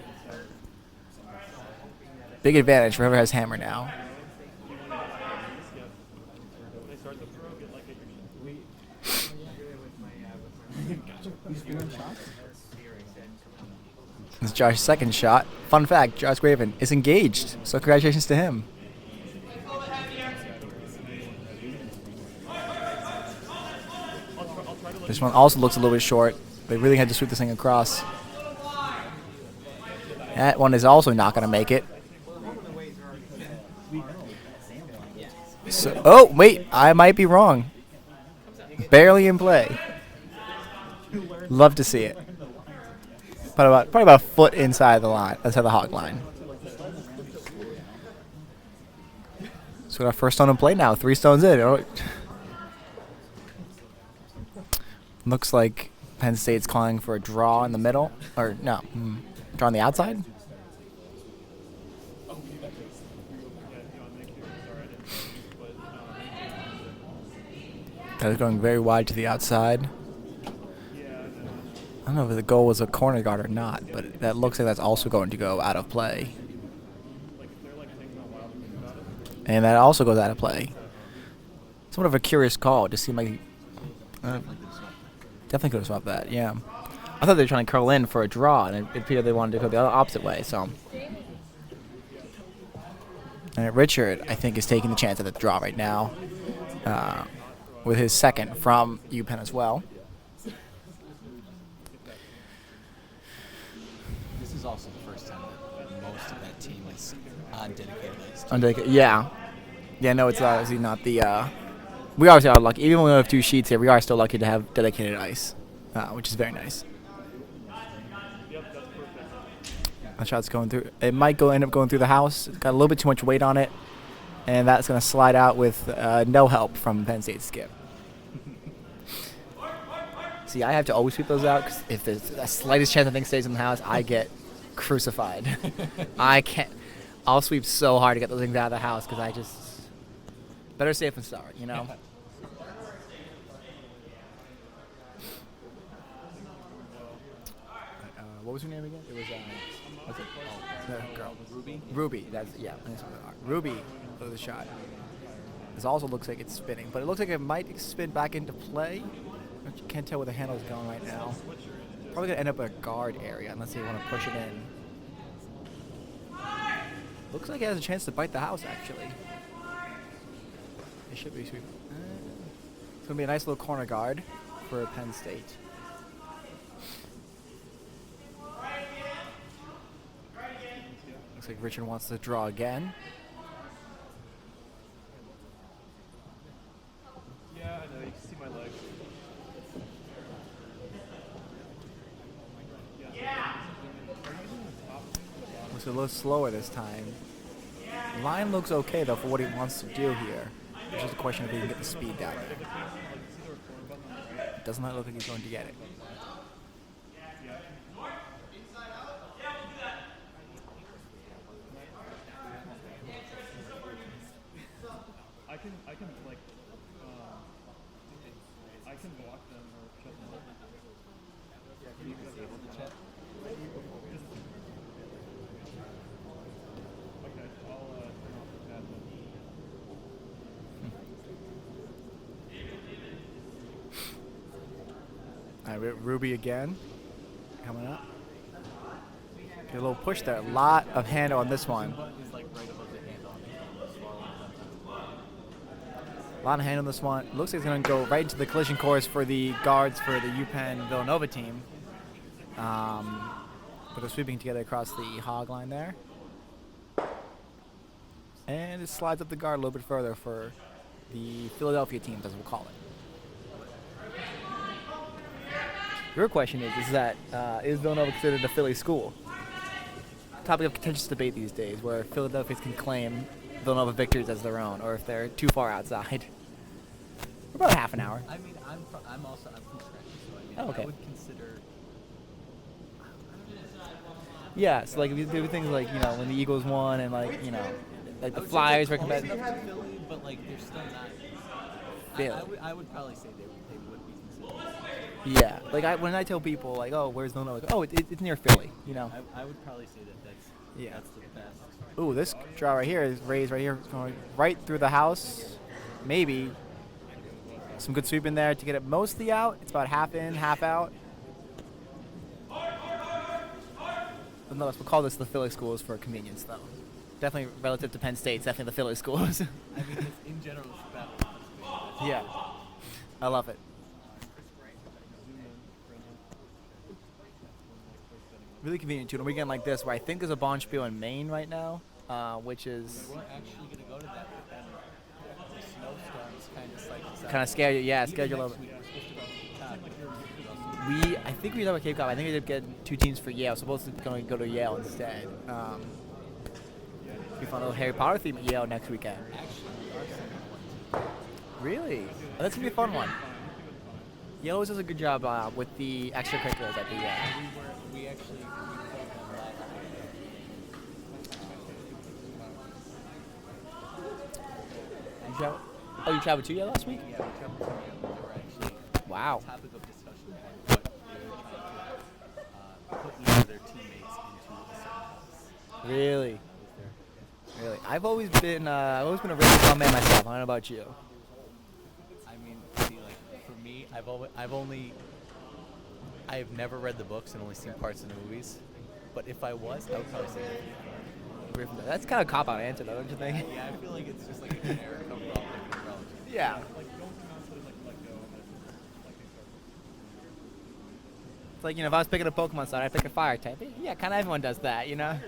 Big advantage for whoever has hammer now. This is Josh's second shot. Fun fact, Josh Graven is engaged, so congratulations to him. This one also looks a little bit short. They really had to sweep this thing across. That one is also not going to make it. So, oh, wait, I might be wrong. Barely in play. Love to see it. Probably about a foot inside the line. Inside the hog line. So our first stone in play now. 3 stones in. Oh. Looks like Penn State's calling for a draw in the middle. Or, no. Draw on the outside? That is going very wide to the outside. I don't know if the goal was a corner guard or not, but that looks like that's also going to go out of play. And that also goes out of play. Somewhat of a curious call. It just seemed like... definitely could have swapped that, yeah. I thought they were trying to curl in for a draw, and it appeared they wanted to go the opposite way, so... And Richard, I think, is taking the chance at the draw right now. With his second from UPenn as well. This is also the first time that most of that team is on dedicated ice. Yeah. Yeah, no, it's obviously not the... we obviously are lucky. Even when we have 2 sheets here, we are still lucky to have dedicated ice, which is very nice. That shot's going through. It might end up going through the house. It's got a little bit too much weight on it. And that's going to slide out with no help from Penn State skip. See, I have to always sweep those out because if there's the slightest chance the thing stays in the house, I get crucified. I can't. I'll sweep so hard to get those things out of the house because I just better safe than sorry, you know. What was her name again? It was what's it? Oh, girl. Ruby. Ruby. That's Ruby with the shot. This also looks like it's spinning, but it looks like it might spin back into play. You can't tell where the handle's going right now. Probably gonna end up in a guard area unless they want to push it in. Looks like it has a chance to bite the house actually. It should be sweeping. It's gonna be a nice little corner guard for Penn State. Looks like Richard wants to draw again. Yeah, I know. You can see my legs. Looks a little slower this time. line looks okay, though, for what he wants to do here. It's just a question of if he can get the speed down there. It does not look like he's going to get it. I can block them or shut them up. Can you disable the chat? Okay, I'll turn off the chat then. All right, Ruby again. Coming up. Get a little push there. A lot of handle on this one. Is like right above the handle on the swallow. A lot of hand on this one. Looks like it's going to go right into the collision course for the guards for the UPenn Villanova team. But they're sweeping together across the hog line there. And it slides up the guard a little bit further for the Philadelphia team, as we'll call it. Your question is that is Villanova considered a Philly school? Topic of contentious debate these days, where Philadelphians can claim Villanova victories as their own, or if they're too far outside. We're about half an hour. I mean, I'm from Scranton, so I mean, Oh, okay. I would consider. Yeah, so like if you do things like, you know, when the Eagles won and like, you know, like the Flyers were competitive. Philly, but like they're still not. Philly. I would probably say they would be considered. Yeah, like when I tell people like, oh, where's Villanova? Like, oh, it's near Philly, you know. I would probably say that's the best. Ooh, this draw right here is raised right here, going right through the house. Maybe some good sweep in there to get it mostly out. It's about half in, half out. But no, we'll call this the Philly schools for convenience, though. Definitely relative to Penn State, it's definitely the Philly schools. I mean, it's, in general, it's better. Yeah, I love it. Really convenient too. On a weekend like this, where I think there's a Bonspiel in Maine right now, which is We're actually going to go to that, but then the snowstorms kind of scare you. Yeah, scare you a little bit. I think we ended up at Cape Cod. I think we ended up getting 2 teams for Yale. So we're supposed to going to go to Yale instead. We found a little Harry Potter theme at Yale next weekend. Really? Oh, that's gonna be a fun one. Yale always does a good job with the extracurriculars at the. We actually. You traveled to Yale last week? Yeah, we traveled to Yale. We were actually. Wow. Topic of discussion what they were trying to put each of their teammates into a certain house. Really? Really? I've always been a really fun man myself. I don't know about you. I mean, see, like for me, I've never read the books and only seen parts of the movies. But if I was, I would probably say Gryffindor. That's kind of a cop-out answer, though, don't you think? Yeah, I feel like it's just like a generic umbrella. Yeah. It's like, you know, if I was picking a Pokemon side, I'd pick a fire type. Yeah, kind of everyone does that, you know?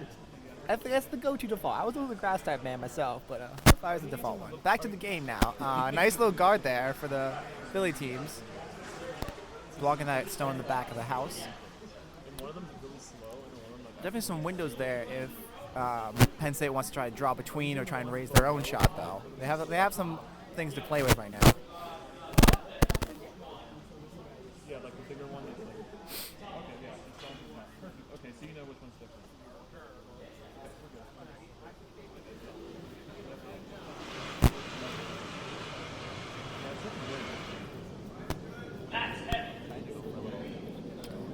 I think that's the go-to default. I was a grass type man myself, but fire's the default one. Back to the game now. Nice little guard there for the Philly teams. Blocking that stone in the back of the house. Definitely some windows there if Penn State wants to try to draw between or try and raise their own shot, though. They have some things to play with right now. Yeah, like the bigger one is like. Okay, yeah, it's on. Perfect. Okay, so you know which one's different.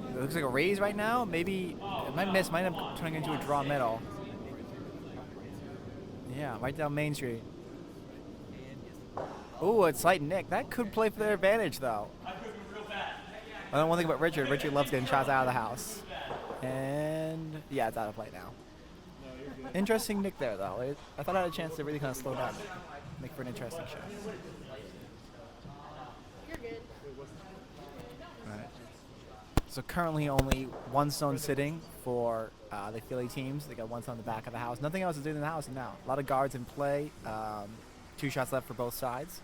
It looks like a raise right now. Maybe it might miss. Might end up turning into a draw middle. Yeah, right down Main Street. Oh, a slight nick. That could play for their advantage, though. I know one thing about Richard. Richard loves getting shots out of the house. And, yeah, it's out of play now. Interesting nick there, though. I thought I had a chance to really kind of slow down. Make for an interesting shot. You're good. Right. So currently only one stone sitting for the Philly teams. They got one stone on the back of the house. Nothing else is doing in the house now. A lot of guards in play. 2 shots left for both sides.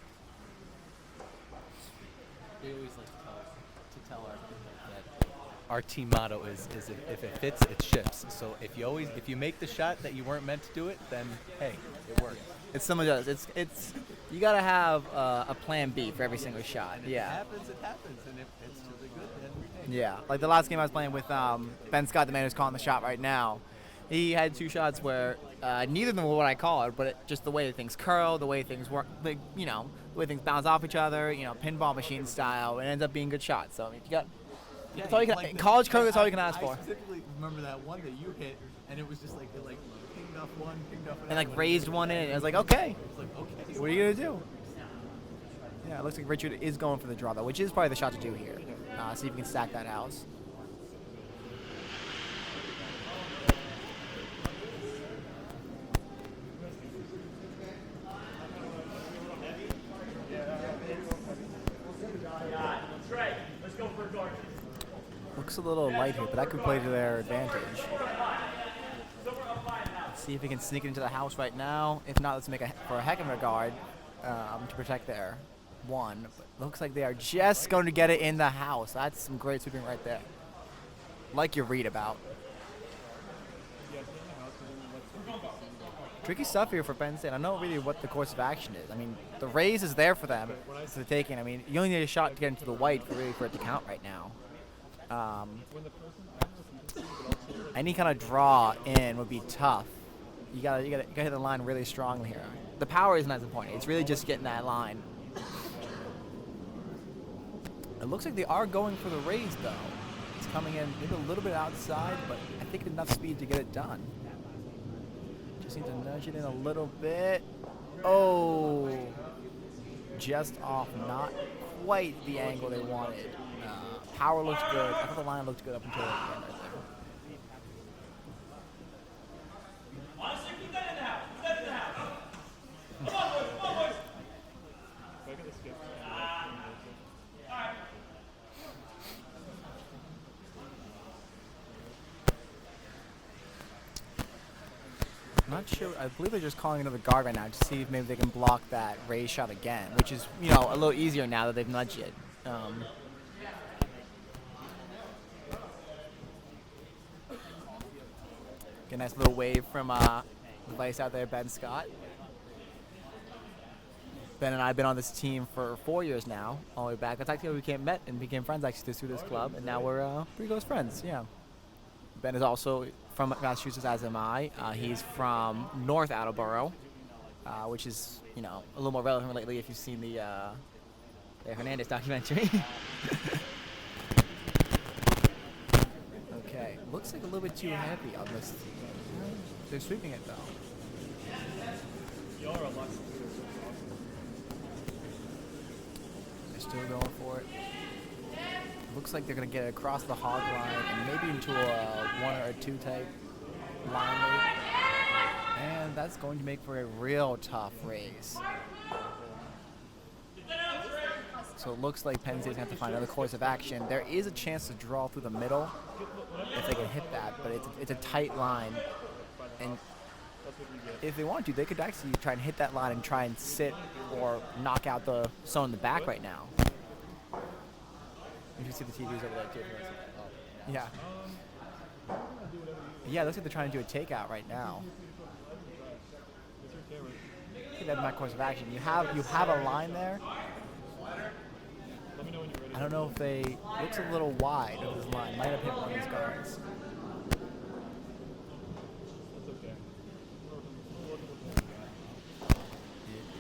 They always like to tell our people that our team motto is if it fits, it ships. So if you make the shot that you weren't meant to do it, then hey, it worked. It's similar to us. It's you gotta have a plan B for every single shot. And if Yeah. it happens, and if it's really good, then hey. Yeah, like the last game I was playing with Ben Scott, the man who's calling the shot right now. He had 2 shots where neither of them were what I called, but just the way things curl, the way things work, like, you know, the way things bounce off each other, you know, pinball machine style. It ends up being good shots. So I mean, you got that's all you can. Like In college cricket, that's all you can ask I for. specifically remember that one that you hit, and it was just like it pinged off one, pinged off another. And like raised one in, and I was like, okay, It's like okay. what are you gonna do? Yeah, it looks like Richard is going for the draw though, which is probably the shot to do here. See if you can stack that house. Looks a little light here, but that could play to their advantage. Let's see if we can sneak it into the house right now. If not, let's make for a heck of a guard to protect their one. But looks like they are just going to get it in the house. That's some great sweeping right there. Like you read about. Tricky stuff here for Penn State. I don't know really what the course of action is. I mean, the raise is there for them for the taking. I mean, you only need a shot to get into the white for it to count right now. Any kind of draw in would be tough. You gotta hit the line really strongly here. The power isn't as important. It's really just getting that line. It looks like they are going for the raise though. It's coming in maybe a little bit outside, but I think enough speed to get it done. Just need to nudge it in a little bit. Oh, just off, not quite the angle they wanted. Power looks good. I thought the line looked good up until the end right there. Honestly, keep that in the house. Keep that in the house. Come on, boys. Come on, boys. All right. I'm not sure. I believe they're just calling another guard right now to see if maybe they can block that raise shot again, which is, you know, a little easier now that they've nudged it. Get a nice little wave from the vice out there, Ben Scott. Ben and I have been on this team for 4 years now, all the way back. That's actually how we met and became friends actually through this club, and now we're pretty close friends, yeah. Ben is also from Massachusetts, as am I. He's from North Attleboro, which is, you know, a little more relevant lately if you've seen the Hernandez documentary. Okay, looks like a little bit too heavy on this. They're sweeping it though. Y'all are a lot smoother. They're still going for it. Looks like they're gonna get it across the hog line and maybe into a 1 or a 2 type line rate. And that's going to make for a real tough race. So it looks like Penn State's going to have to find another course of action. There is a chance to draw through the middle if they can hit that, but it's a tight line. And if they want to, they could actually try and hit that line and try and sit or knock out the zone in the back right now. You can see the TVs over there too. Yeah. Yeah, it looks like they're trying to do a takeout right now. I think that's my course of action. You have a line there. I don't know if they looks a little wide of this line. Might have hit one of these guards.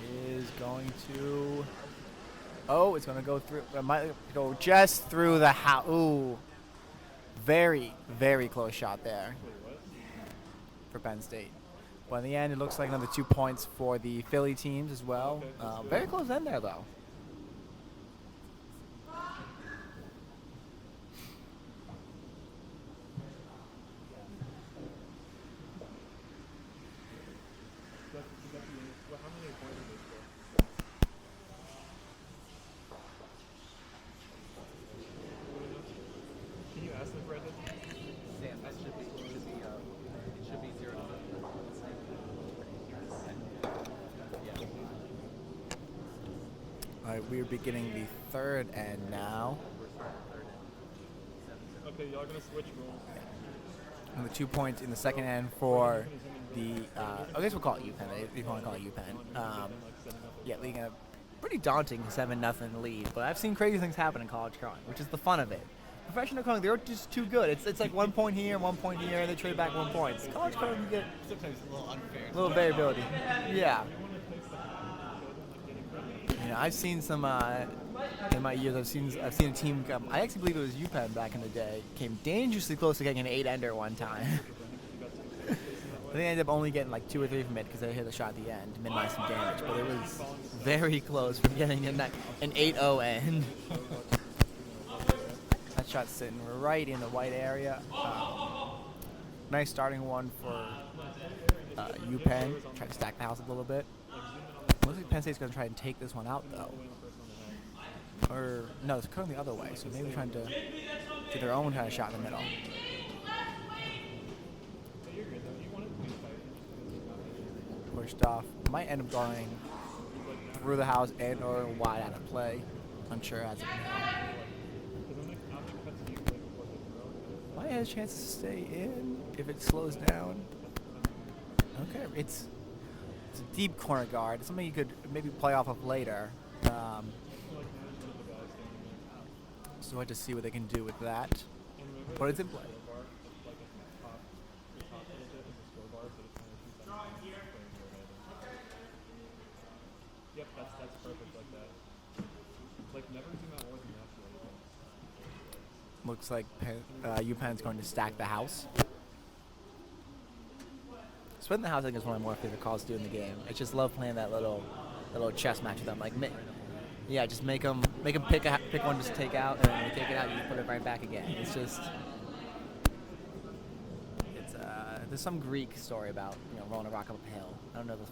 It is going to. Oh, it's going to go through. It might go just through the house. Ooh. Very, very close shot there for Penn State. But in the end, it looks like another 2 points for the Philly teams as well. Very close in there, though. Can you ask them for it? Sam, that should be 0 to 4. All right, we're beginning the third end now. Okay, y'all gonna switch roles. And the 2 points in the second end for the, I guess we'll call it UPenn. If you want to call it UPenn. Yeah, leading a pretty daunting 7-0 lead. But I've seen crazy things happen in college curling, which is the fun of it. Professional curling, they're just too good. It's like 1 point here, 1 point here, and they trade back 1 point. College curling, you get Sometimes a little unfair. a little variability. Yeah. You know, I've seen some in my years. I've seen a team come. I actually believe it was UPenn back in the day. Came dangerously close to getting an 8-ender one time. I think they ended up only getting like 2 or 3 from it because they hit a shot at the end to minimize some damage. But it was very close from getting an 8-0 end. That shot's sitting right in the white area. Nice starting one for UPenn. Try to stack the house a little bit. Looks like Penn State's going to try and take this one out, though. Or, no, it's currently the other way, so maybe trying to get their own kind of shot in the middle. Pushed off. Might end up going through the house and or wide out of play. Unsure as of now. Might have a chance to stay in if it slows down. Okay, it's a deep corner guard. It's something you could maybe play off of later. So I have to see what they can do with that. But it's in play. Yep, that's perfect like that. Like never zoom out more than that. Looks like UPenn's going to stack the house. Splitting the house, I think, is one of my more favorite calls to do in the game. I just love playing that little chess match with them. Like, yeah, just make them pick one, just take out, and then when you take it out, you just put it right back again. It's just, there's some Greek story about rolling a rock up a hill. I don't know the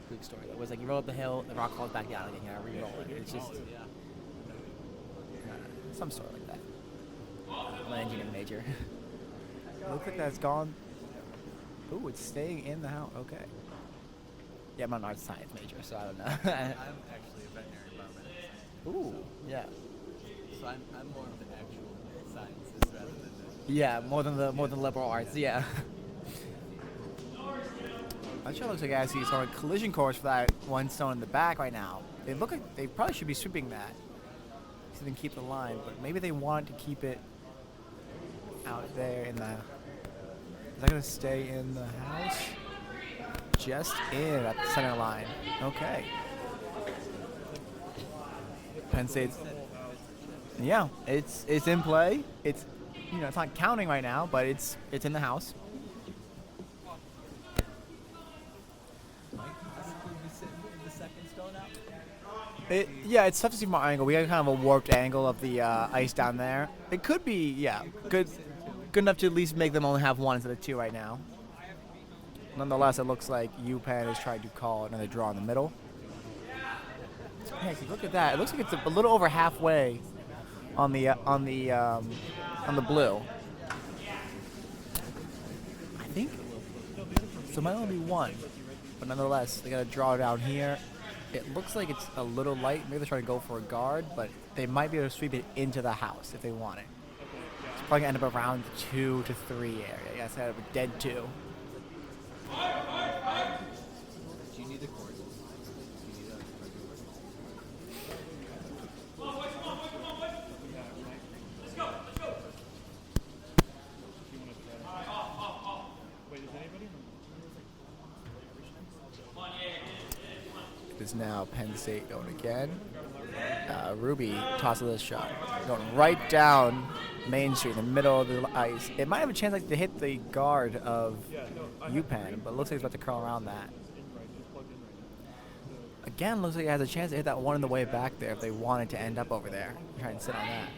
Greek story. It was like you roll up the hill, the rock falls back down again, you gotta re-roll it. It's just some story like that. I'm an engineering major. Looks like that's gone. Ooh, it's staying in the house. Okay. Yeah, I'm an arts science major, so I don't know. I'm actually a veterinary biomedical scientist. Ooh, yeah. So I'm more of the actual sciences rather than the... Yeah, more than liberal arts. Yeah. That sure looks like I see it's on a collision course for that one stone in the back right now. They look like they probably should be sweeping that so they can keep the line, but maybe they want to keep it out there in the. Is that gonna stay in the house? Just in at the center line. Okay. Penn State's. Yeah, it's in play. It's it's not counting right now, but it's in the house. Yeah, it's tough to see from our angle. We got kind of a warped angle of the ice down there. It could be, yeah, good enough to at least make them only have 1 instead of 2 right now. Nonetheless, it looks like UPenn is trying to call another draw in the middle. Yeah, look at that. It looks like it's a little over halfway on the blue. I think so. It might only be 1, but nonetheless, they got to draw down here. It looks like it's a little light. Maybe they're trying to go for a guard, but they might be able to sweep it into the house if they want it. It's probably going to end up around the 2 to 3 area. Yeah, it's kind of a dead 2. Do you need the course? Do you need It is now Penn State going again. Ruby tosses this shot. Going right down Main Street in the middle of the ice. It might have a chance to hit the guard of UPenn, but it looks like it's about to curl around that. Again, looks like it has a chance to hit that one on the way back there if they wanted to end up over there. Try and sit on that.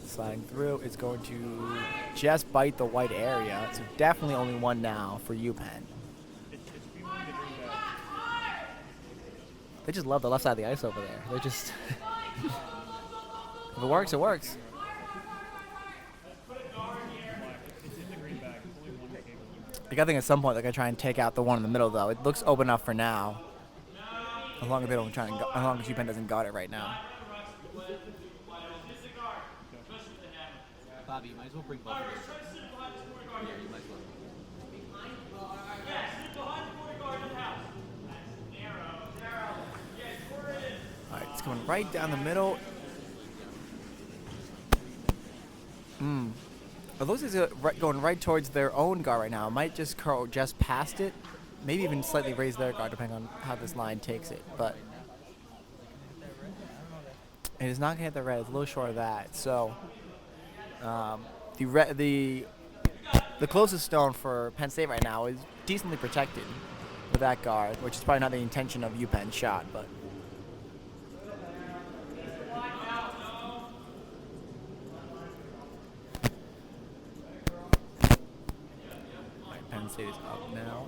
Sliding through, it's going to just bite the white area. So definitely only 1 now for UPenn. They just love the left side of the ice over there. They're just... if it works, it works. I think at some point they're gonna try and take out the one in the middle, though. It looks open enough for now, as long as they don't try and as long as UPenn doesn't guard it right now. Bobby, you might as well bring both of those. Yeah, you might as well. All right, it's coming right down the middle. It looks like it's going right towards their own guard right now. It might just curl just past it. Maybe even slightly raise their guard depending on how this line takes it. But it is not going to hit the red. It's a little short of that. So the closest stone for Penn State right now is decently protected with that guard, which is probably not the intention of UPenn's shot, but. Penn State is up now.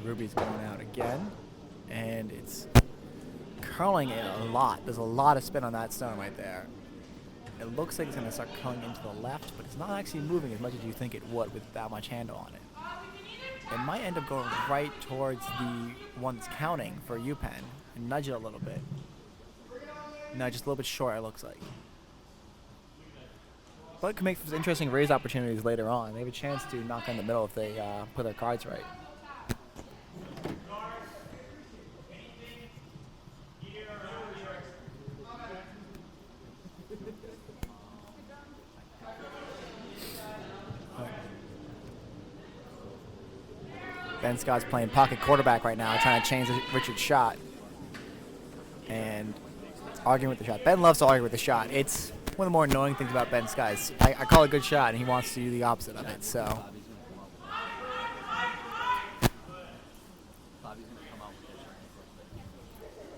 Ruby's going out again, and it's curling it a lot. There's a lot of spin on that stone right there. It looks like it's going to start curling into the left, but it's not actually moving as much as you think it would with that much handle on it. It might end up going right towards the one that's counting for UPenn and nudge it a little bit. No, just a little bit short, it looks like. But it could make some interesting raise opportunities later on. They have a chance to knock in the middle if they put their cards right. Ben Scott's playing pocket quarterback right now, trying to change Richard's shot. And arguing with the shot. Ben loves to argue with the shot. It's one of the more annoying things about Ben Scott is I call a good shot, and he wants to do the opposite of it, so.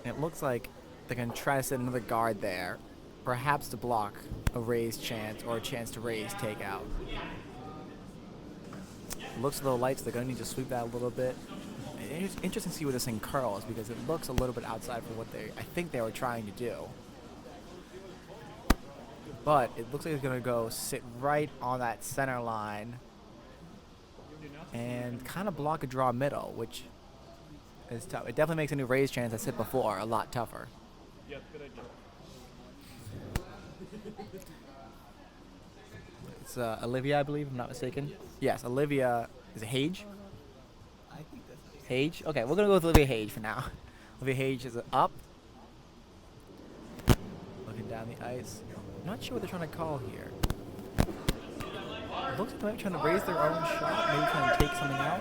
And it looks like they're going to try to set another guard there, perhaps to block a raise chance or a chance to raise takeout. It looks a little light, so they're going to need to sweep that a little bit. It's interesting to see where this thing curls because it looks a little bit outside for what I think they were trying to do. But it looks like it's going to go sit right on that center line and kind of block a draw middle, which is tough. It definitely makes a new raise chance I said before a lot tougher. Yep, good idea. It's Olivia, I believe, if I'm not mistaken. Yes, Olivia. Is it Hage? I think that's Hage? Okay, we're going to go with Olivia Hage for now. Olivia Hage is up. Looking down the ice. I'm not sure what they're trying to call here. It looks like they might be trying to raise their own shot, maybe trying to take something out.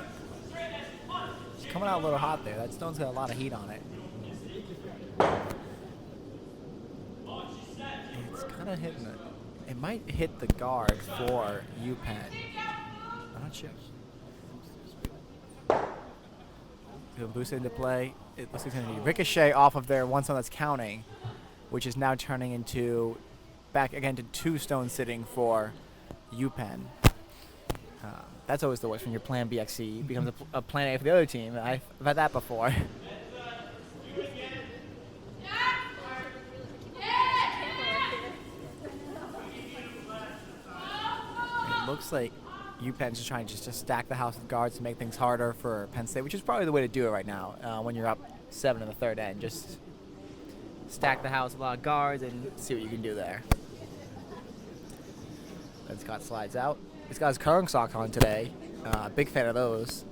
It's coming out a little hot there. That stone's got a lot of heat on it. It's kind of hitting it. It might hit the guard for UPenn. I'm not sure. He'll boost it into play. It looks like it's going to be ricochet off of their one stone that's counting, which is now turning into back again to two stones sitting for UPenn. That's always the worst when your plan BXC becomes a plan A for the other team. I've had that before. It looks like UPenn's just trying to stack the house with guards to make things harder for Penn State, which is probably the way to do it right now when you're up 7 in the third end. Just stack the house with a lot of guards and see what you can do there. Then Scott slides out. He's got his curling sock on today. Big fan of those.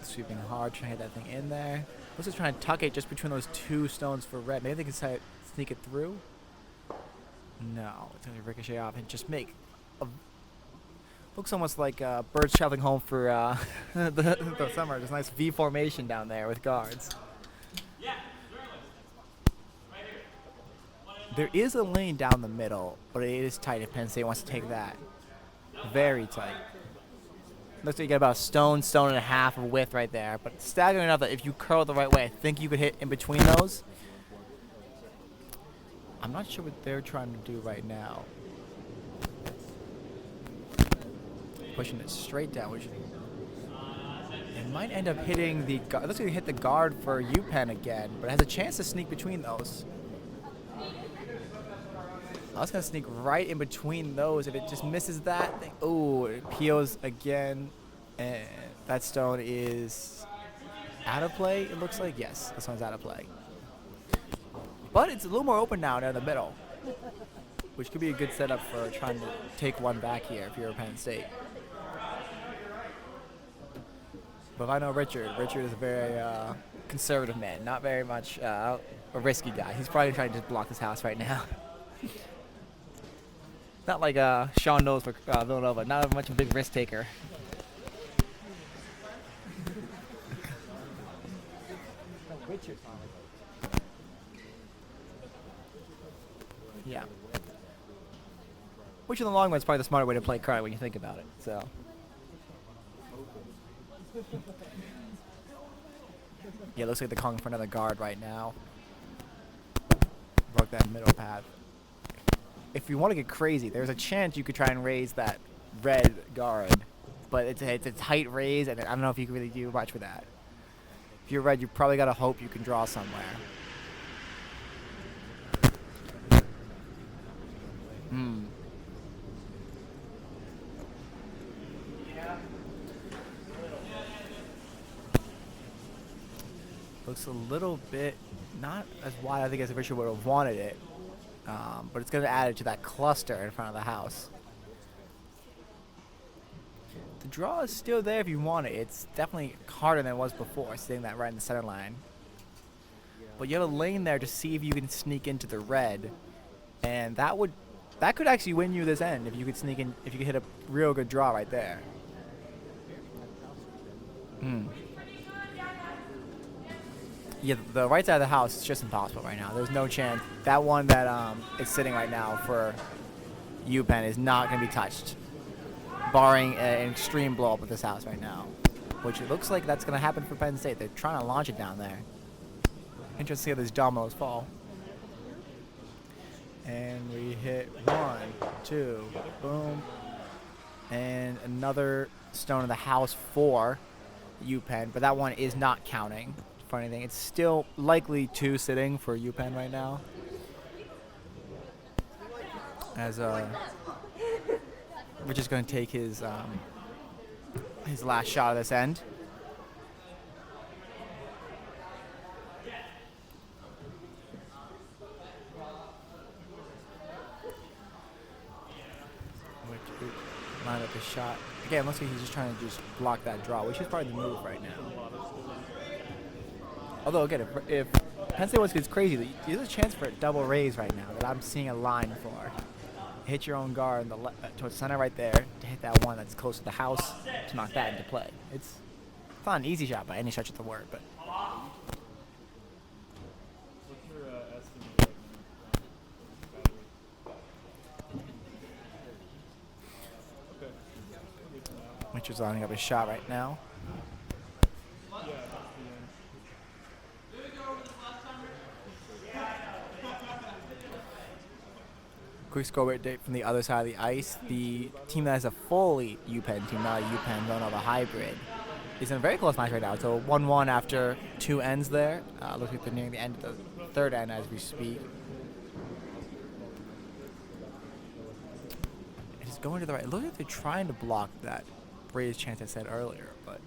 Sweeping hard, trying to hit that thing in there. Looks like trying to tuck it just between those two stones for red. Maybe they can sneak it through. No, it's going to ricochet off and just make a... Looks almost like birds traveling home for the summer. There's a nice V formation down there with guards. There is a lane down the middle, but it is tight if Penn State wants to take that. Very tight. Looks like you get about a stone and a half of width right there, but staggering enough that if you curl the right way, I think you could hit in between those. I'm not sure what they're trying to do right now. Pushing it straight down, which it might end up hitting the guard. It looks like you hit the guard for UPenn again, but it has a chance to sneak between those. I was going to sneak right in between those. If it just misses that, oh, it POs again. And that stone is out of play, it looks like. Yes, this one's out of play. But it's a little more open now down the middle, which could be a good setup for trying to take one back here if you're a Penn State. But if I know Richard is a very conservative man, not very much a risky guy. He's probably trying to just block this house right now. Not like Sean knows for Villanova, not much of a big risk taker. Yeah. Which in the long run is probably the smarter way to play current when you think about it. So. Yeah, it looks like they're calling for another guard right now. Broke that middle path. If you want to get crazy, there's a chance you could try and raise that red guard, but it's a tight raise, and I don't know if you can really do much with that. If you're red, you probably gotta hope you can draw somewhere. Looks a little bit not as wide, I think, as Richard would have wanted it, but it's going to add it to that cluster in front of the house. The draw is still there if you want it. It's definitely harder than it was before, sitting that right in the center line. But you have a lane there to see if you can sneak into the red, and that could actually win you this end if you could sneak in, if you could hit a real good draw right there. Yeah, the right side of the house is just impossible right now. There's no chance. That one that is sitting right now for UPenn is not going to be touched, barring an extreme blow up with this house right now, which it looks like that's going to happen for Penn State. They're trying to launch it down there. Interesting to see how these dominoes fall. And we hit 1, 2, boom, and another stone in the house for UPenn, but that one is not counting for anything. It's still likely 2 sitting for UPenn right now. As we're just going to take his last shot of this end. Line up his shot. Again, looks like he's just trying to just block that draw, which is probably the move right now. Although, again, if Penn State gets crazy, there's a chance for a double raise right now that I'm seeing a line for. Hit your own guard in the towards the center right there to hit that one that's close to the house to knock that into play. It's not an easy shot by any stretch of the word, but. Richard's lining up his shot right now. Quick score update from the other side of the ice. The team that has a fully UPenn team, not a UPenn Villanova hybrid, is in a very close match right now. It's a 1-1 after 2 ends there. Looks like they're nearing the end of the 3rd end as we speak. It's going to the right. It looks like they're trying to block that raise chance I said earlier, but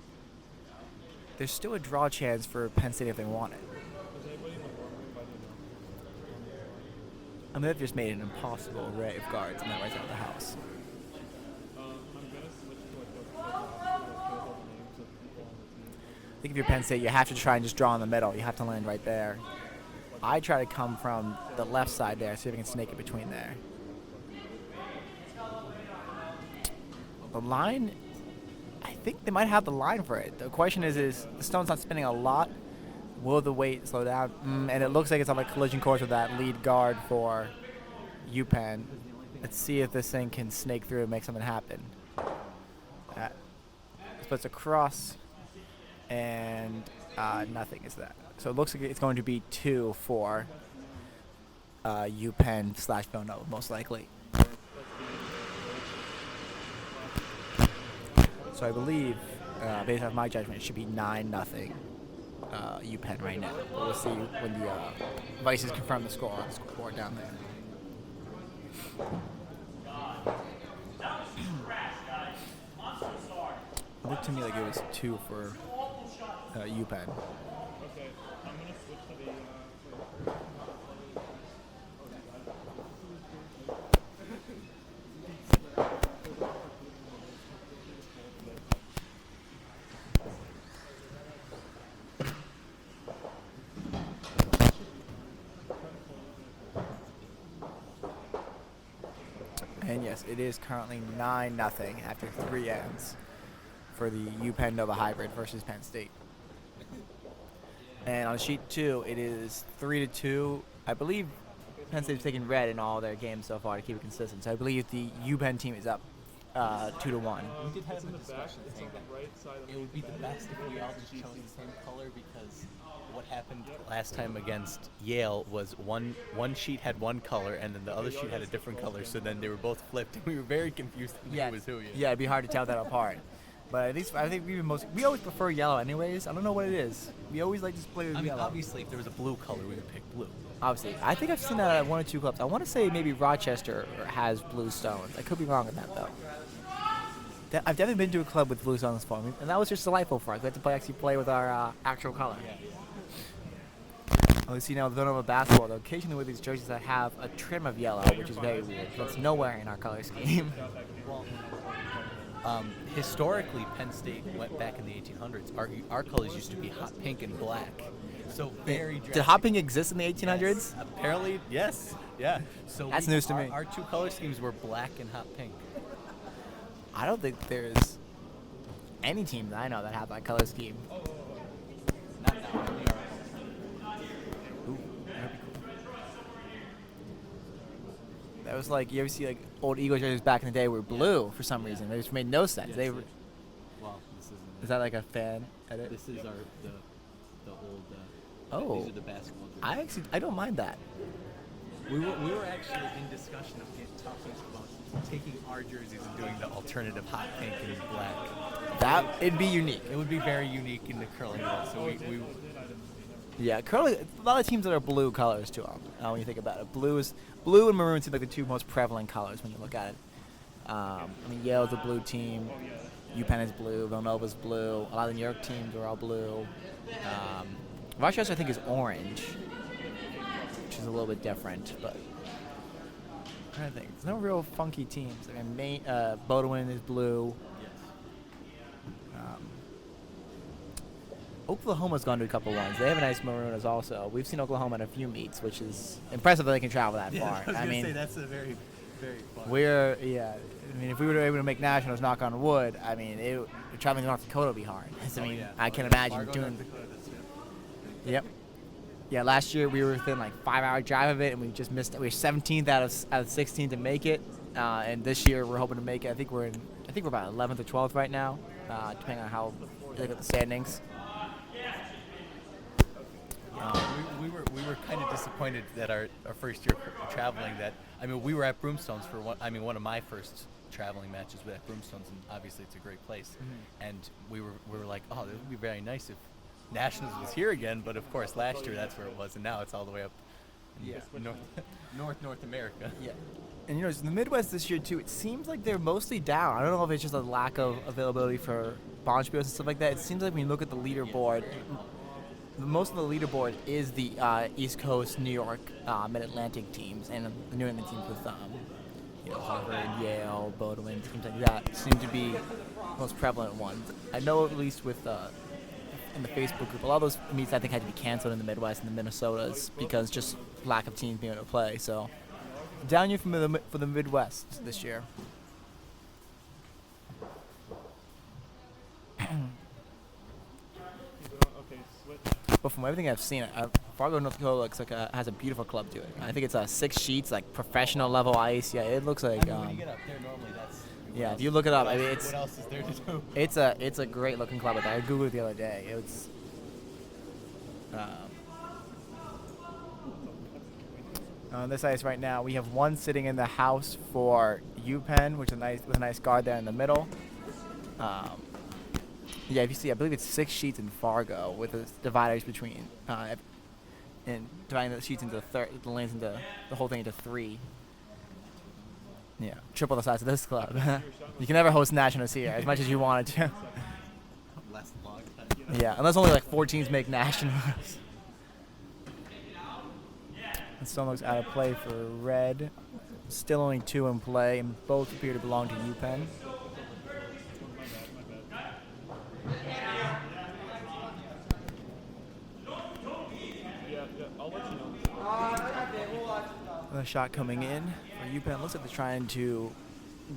there's still a draw chance for Penn State if they want it. I mean, they've just made an impossible array of guards on that right side of the house. I think if you're Penn State, you have to try and just draw in the middle. You have to land right there. I try to come from the left side there, see if I can snake it between there. The line, I think they might have the line for it. The question is the stone's not spinning a lot. Will the weight slow down? And it looks like it's on a collision course with that lead guard for UPenn. Let's see if this thing can snake through and make something happen. Splits across, and nothing is that. So it looks like it's going to be 2 for UPenn / Villanova, most likely. So I believe, based on my judgment, it should be 9-0 UPenn right now. But we'll see when the Vices confirm the score on the scoreboard down there. It looked to me like it was 2 for UPenn. Okay, I'm gonna switch to the. And yes, it is currently 9-0 after 3 ends for the UPenn Nova hybrid versus Penn State. And on sheet 2, it is 3-2. I believe Penn State's taken red in all their games so far to keep it consistent. So I believe the UPenn team is up 2-1. We did have It's a in the back. discussion It's saying on that the right side. it would be the best if we all just chose the same color, because what happened last time against Yale was one sheet had one color and then the other sheet had a different color, so then they were both flipped and we were very confused on who was who. Yeah, it'd be hard to tell that apart. But at least I think we always prefer yellow anyways. I don't know what it is. We always like to play with I mean, yellow. obviously, if there was a blue color, we would pick blue. Obviously. I think I've seen that at 1 or 2 clubs. I want to say maybe Rochester has blue stones. I could be wrong on that, though. I've definitely been to a club with blue stones for me, and that was just delightful for us. We had to actually play with our actual color. Oh, you see now Villanova basketball, though, occasionally with these jerseys that have a trim of yellow, which is very weird. That's nowhere in our color scheme. Well, historically, Penn State went back in the 1800s. Our colors used to be hot pink and black. So very drastic. Did hot pink exist in the 1800s? Yes, apparently, yes. Yeah. So That's news to me. Our 2 color schemes were black and hot pink. I don't think there's any team that I know that have that color scheme. Not now. Ooh, that'd be cool. That was like, you ever see like old Eagles jerseys back in the day were blue for some reason? They just made no sense. Yes, They were, well, this isn't. is that like a fan edit? This is the old. Oh. These are the basketball jerseys. I don't mind that. We were actually in discussion of talking about taking our jerseys and doing the alternative hot pink and black. It'd be unique. It would be very unique in the curling world. So we Yeah, curling. A lot of teams that are blue colors too. When you think about it, blue and maroon seem like the 2 most prevalent colors when you look at it. I mean, Yale's a blue team. UPenn is blue. Villanova's blue. A lot of the New York teams are all blue. Rochester, I think, is orange, which is a little bit different. But I'm trying to think. There's no real funky teams. I mean, Bodewin is blue. Oklahoma's gone to a couple ones. They have a nice maroon also. We've seen Oklahoma in a few meets, which is impressive that they can travel that far. I mean, that's a very, very far. I mean, if we were able to make nationals, knock on wood, I mean, traveling to North Dakota would be hard. I mean, I can imagine Fargo, doing. North Dakota, Yep. Yeah, last year we were within like 5-hour drive of it, and we just missed. We were 17th out of 16 to make it, and this year we're hoping to make it. I think we're about 11th or 12th right now, depending on how you look at the standings. We were kind of disappointed that our first year traveling. That I mean, we were at Broomstones for one of my first traveling matches with at Broomstones, and obviously it's a great place. Mm-hmm. And we were like, oh, this would be very nice if Nationals was here again. But of course, last year that's where it was, and now it's all the way up. North America. Yeah. And you know, in the Midwest this year too, it seems like they're mostly down. I don't know if it's just a lack of availability for Bonspiels and stuff like that. It seems like when you look at the leaderboard, most of the leaderboard is the East Coast, New York, Mid-Atlantic teams, and the New England teams with Harvard, Yale, Bodewin, teams like that seem to be the most prevalent ones. I know at least with in the Facebook group, a lot of those meets I think had to be canceled in the Midwest and the Minnesotas because just lack of teams being able to play. So down year for the Midwest this year. But from everything I've seen, Fargo, North Dakota looks like has a beautiful club to it. I think it's 6 sheets, like professional level ice. Yeah, it looks like. When you get up there, normally that's. Yeah, if you look it up, I mean, what else is there to do? It's a great looking club. I googled it the other day. It's. On this ice right now, we have one sitting in the house for UPenn, which is with a nice guard there in the middle. Yeah, if you see, I believe it's 6 sheets in Fargo with the dividers between, and dividing the sheets into the lanes into the whole thing into 3. Yeah, triple the size of this club. You can never host nationals here as much as you wanted to. Less long time. Yeah, unless only like 4 teams make nationals. And Stone looks out of play for red. Still only 2 in play, and both appear to belong to UPenn. Another shot coming in for UPenn. Looks like they're trying to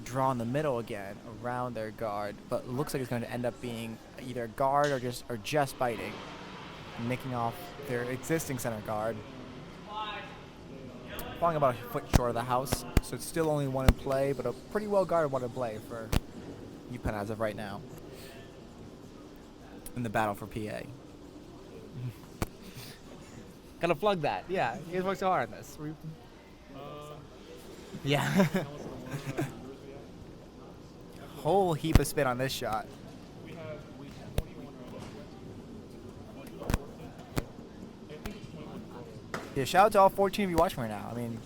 draw in the middle again around their guard, but looks like it's going to end up being either guard or just biting, nicking off their existing center guard. Falling about a foot short of the house, so it's still only 1 in play, but a pretty well guarded 1 in play for UPenn as of right now in the battle for PA. Gotta plug that. Yeah, you guys worked so hard on this. Yeah. Whole heap of spin on this shot. Yeah, shout out to all 14 of you watching right now. I mean,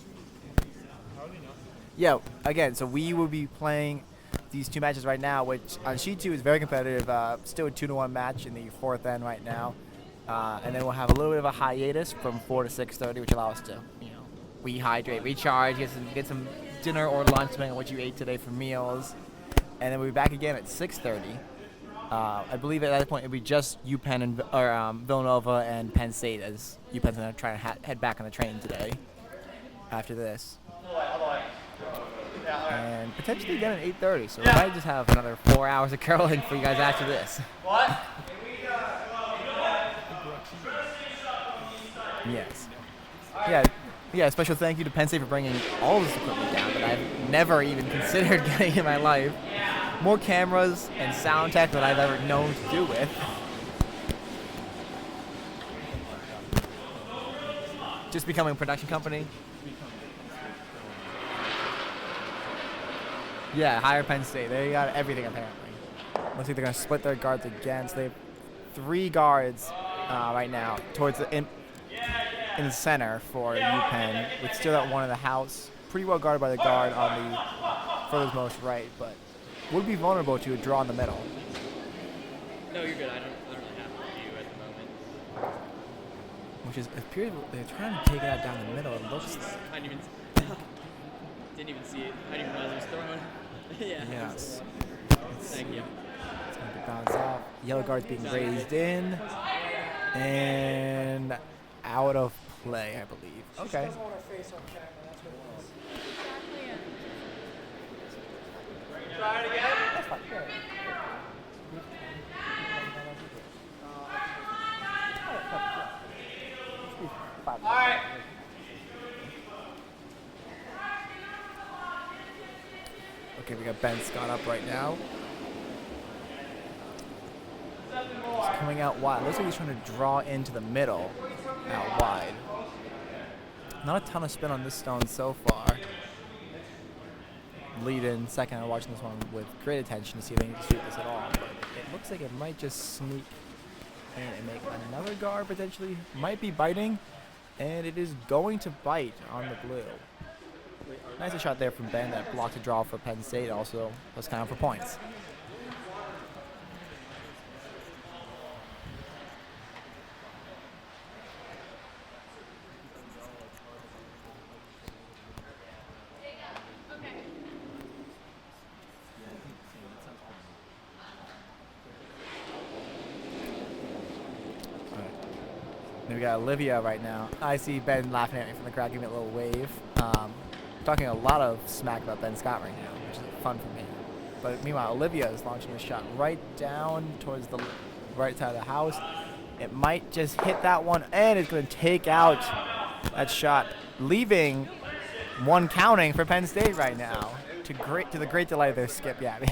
yeah, again, so we will be playing these 2 matches right now, which on Sheet 2 is very competitive. Still a 2-1 match in the 4th end right now. And then we'll have a little bit of a hiatus from 4 to 6:30, which allows us to, rehydrate, recharge, get some dinner or lunch, depending on what you ate today for meals. And then we'll be back again at 6:30. I believe at that point it'll be just UPenn and Villanova and Penn State, as UPenn's going to try to head back on the train today after this. And potentially again at 8:30, so we might just have another 4 hours of curling for you guys after this. What? Yes. Yeah, special thank you to Penn State for bringing all this equipment down that I've never even considered getting in my life. More cameras and sound tech than I've ever known to do with. Just becoming a production company. Yeah, hire Penn State. They got everything apparently. Looks like they're going to split their guards again. So they have 3 guards right now towards the in the center for UPenn, with still that 1 in the house. Pretty well guarded by the guard on the furthest right, but would be vulnerable to a draw in the middle. No, you're good. I don't really have a view at the moment. Which is, it appears they're trying to take it out down the middle. It looks I didn't even see it. I didn't even realize it was thrown. Yeah. Yes. Thank you. It's going to bounce off. Yellow guard's being raised in. And out of play, I believe. Okay. Doesn't want to face on camera. That's what it is. Try it again. That's fine. All right. Okay, we got Ben Scott up right now. He's coming out wide. Looks like he's trying to draw into the middle, out wide. Not a ton of spin on this stone so far. Lead in second. I'm watching this one with great attention to see if they can shoot this at all. But it looks like it might just sneak in and make another guard potentially. Might be biting, and it is going to bite on the blue. Nice shot there from Ben that blocked a draw for Penn State. Also was counted for points. We got Olivia right now. I see Ben laughing at me from the crowd, giving me a little wave. Talking a lot of smack about Ben Scott right now, which is fun for me. But meanwhile, Olivia is launching a shot right down towards the right side of the house. It might just hit that one, and it's going to take out that shot, leaving 1 counting for Penn State right now. To the great delight of their skip, Gabby.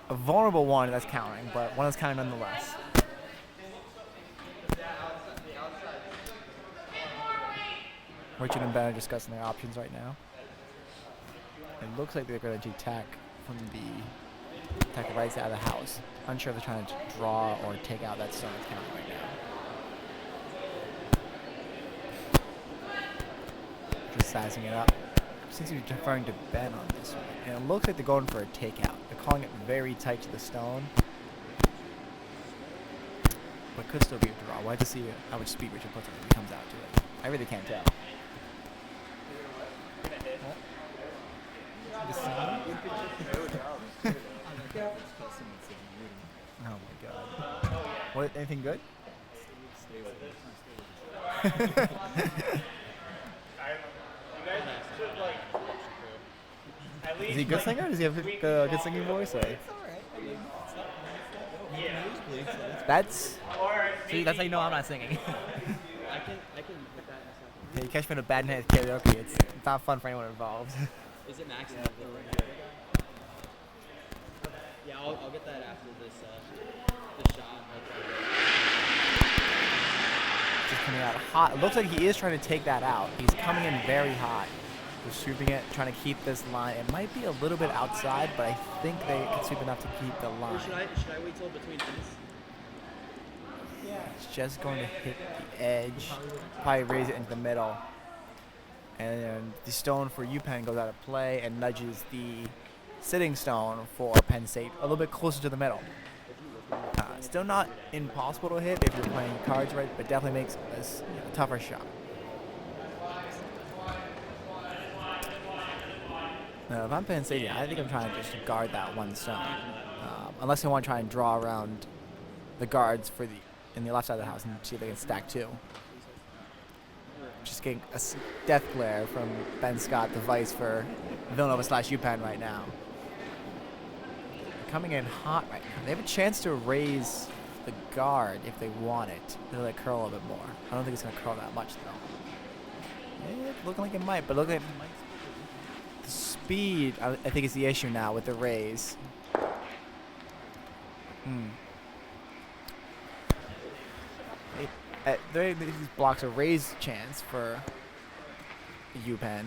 A vulnerable 1 that's counting, but 1 that's counting nonetheless. Richard and Ben are discussing their options right now. It looks like they're going to attack from the right side of the house. Unsure if they're trying to draw or take out that stone that's counting right now. Just sizing it up. Seems to be deferring to Ben on this one. And it looks like they're going for a takeout. They're calling it very tight to the stone. but could still be a draw. We'll have to see how much speed Richard puts on it when he comes out to it. I really can't tell. Oh my god. What? Anything good? Is he a good singer? Does he have a good singing voice? Or? That's. See, that's how you know I'm not singing. I can hit that in a second. Yeah, you catch me in a bad night at karaoke. It's not fun for anyone involved. Is it max? Yeah, I'll get that after this shot. Just coming out hot. It looks like he is trying to take that out. He's coming in very hot. Just sweeping it, trying to keep this line. It might be a little bit outside, but I think they can sweep enough to keep the line. Or should I wait till between ends? It's just going to hit the edge. Probably raise it into the middle. And then the stone for UPenn goes out of play and nudges the sitting stone for Penn State a little bit closer to the middle. Still not impossible to hit if you're playing cards right, but definitely makes this a tougher shot. Now, if I'm Penn State, I think I'm trying to just guard that one stone. Unless I want to try and draw around the guards for in the left side of the house and see if they can stack two. Just getting a death glare from Ben Scott, the vice for Villanova / UPenn right now. Coming in hot right now. They have a chance to raise the guard if they want it. They'll let it curl a little bit more. I don't think it's going to curl that much though. It's looking like it might, but look at the speed. I think is the issue now with the raise. These blocks a raise chance for UPenn.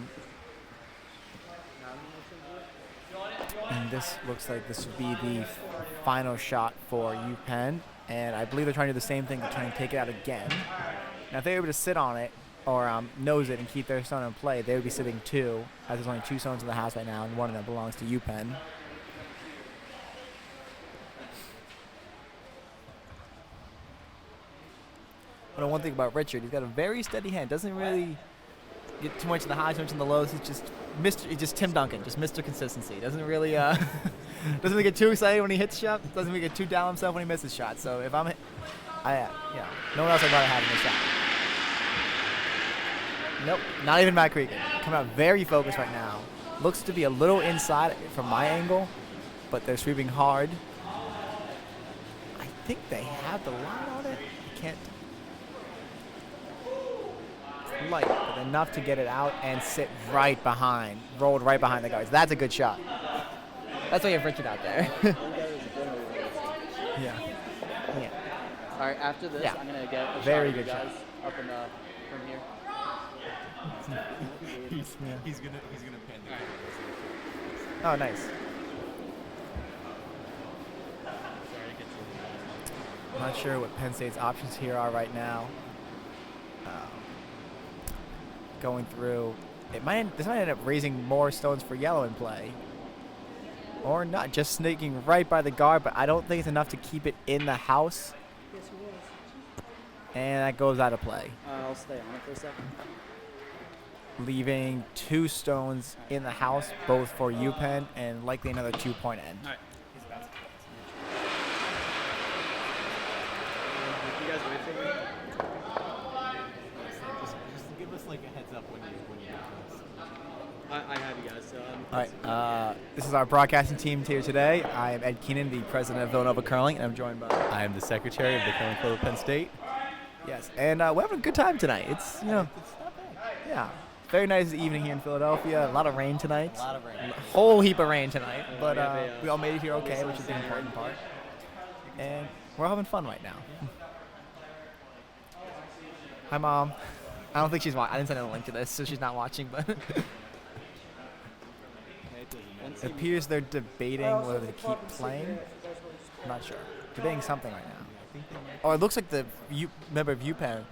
And this looks like this would be the final shot for UPenn. And I believe they're trying to do the same thing to try and take it out again. Now, if they're able to sit on it or nose it and keep their stone in play, they would be sitting two, as there's only two stones in the house right now, and one of them belongs to UPenn. But one thing about Richard, he's got a very steady hand. Doesn't really get too much in the highs, too much in the lows. He's just Tim Duncan, just Mr. Consistency. Doesn't really doesn't really get too excited when he hits shots. Doesn't really get too down on himself when he misses shots. So if I'm, no one else I'd rather have in this shot. Nope, not even Matt Cregan. Coming out very focused right now. Looks to be a little inside from my angle, but they're sweeping hard. I think they have the line on it. I can't. Light, but enough to get it out and sit right behind, rolled right behind the guards. That's a good shot. That's why you have Richard out there. Yeah. All right, after this, I'm gonna get a very shot good guys shot. up in from here. He's gonna pan the Oh, nice. I'm not sure what Penn State's options here are right now. Going through, this might end up raising more stones for yellow in play, or not. Just sneaking right by the guard, but I don't think it's enough to keep it in the house. And that goes out of play. I'll stay on it for a second. Leaving two stones in the house, both for UPenn and likely another 2-point end. All right. You guys wait for me? Just give us like a heads up when you do this. I have you guys. So, All right, this is our broadcasting team here today. I am Ed Keenan, the president of Villanova Curling, and I'm joined by... I am the secretary of the Curling Club of Penn State. Yes, and we're having a good time tonight. It's, yeah, very nice evening here in Philadelphia. A lot of rain tonight. A lot of rain. A whole heap of rain tonight, but we all made it here okay, which is the important part. And we're having fun right now. Hi, Mom. I don't think she's watching. I didn't send her a link to this, so she's not watching, but... It appears they're debating whether to keep playing. I'm not sure. Debating something right now. Oh, it looks like the member of UPenn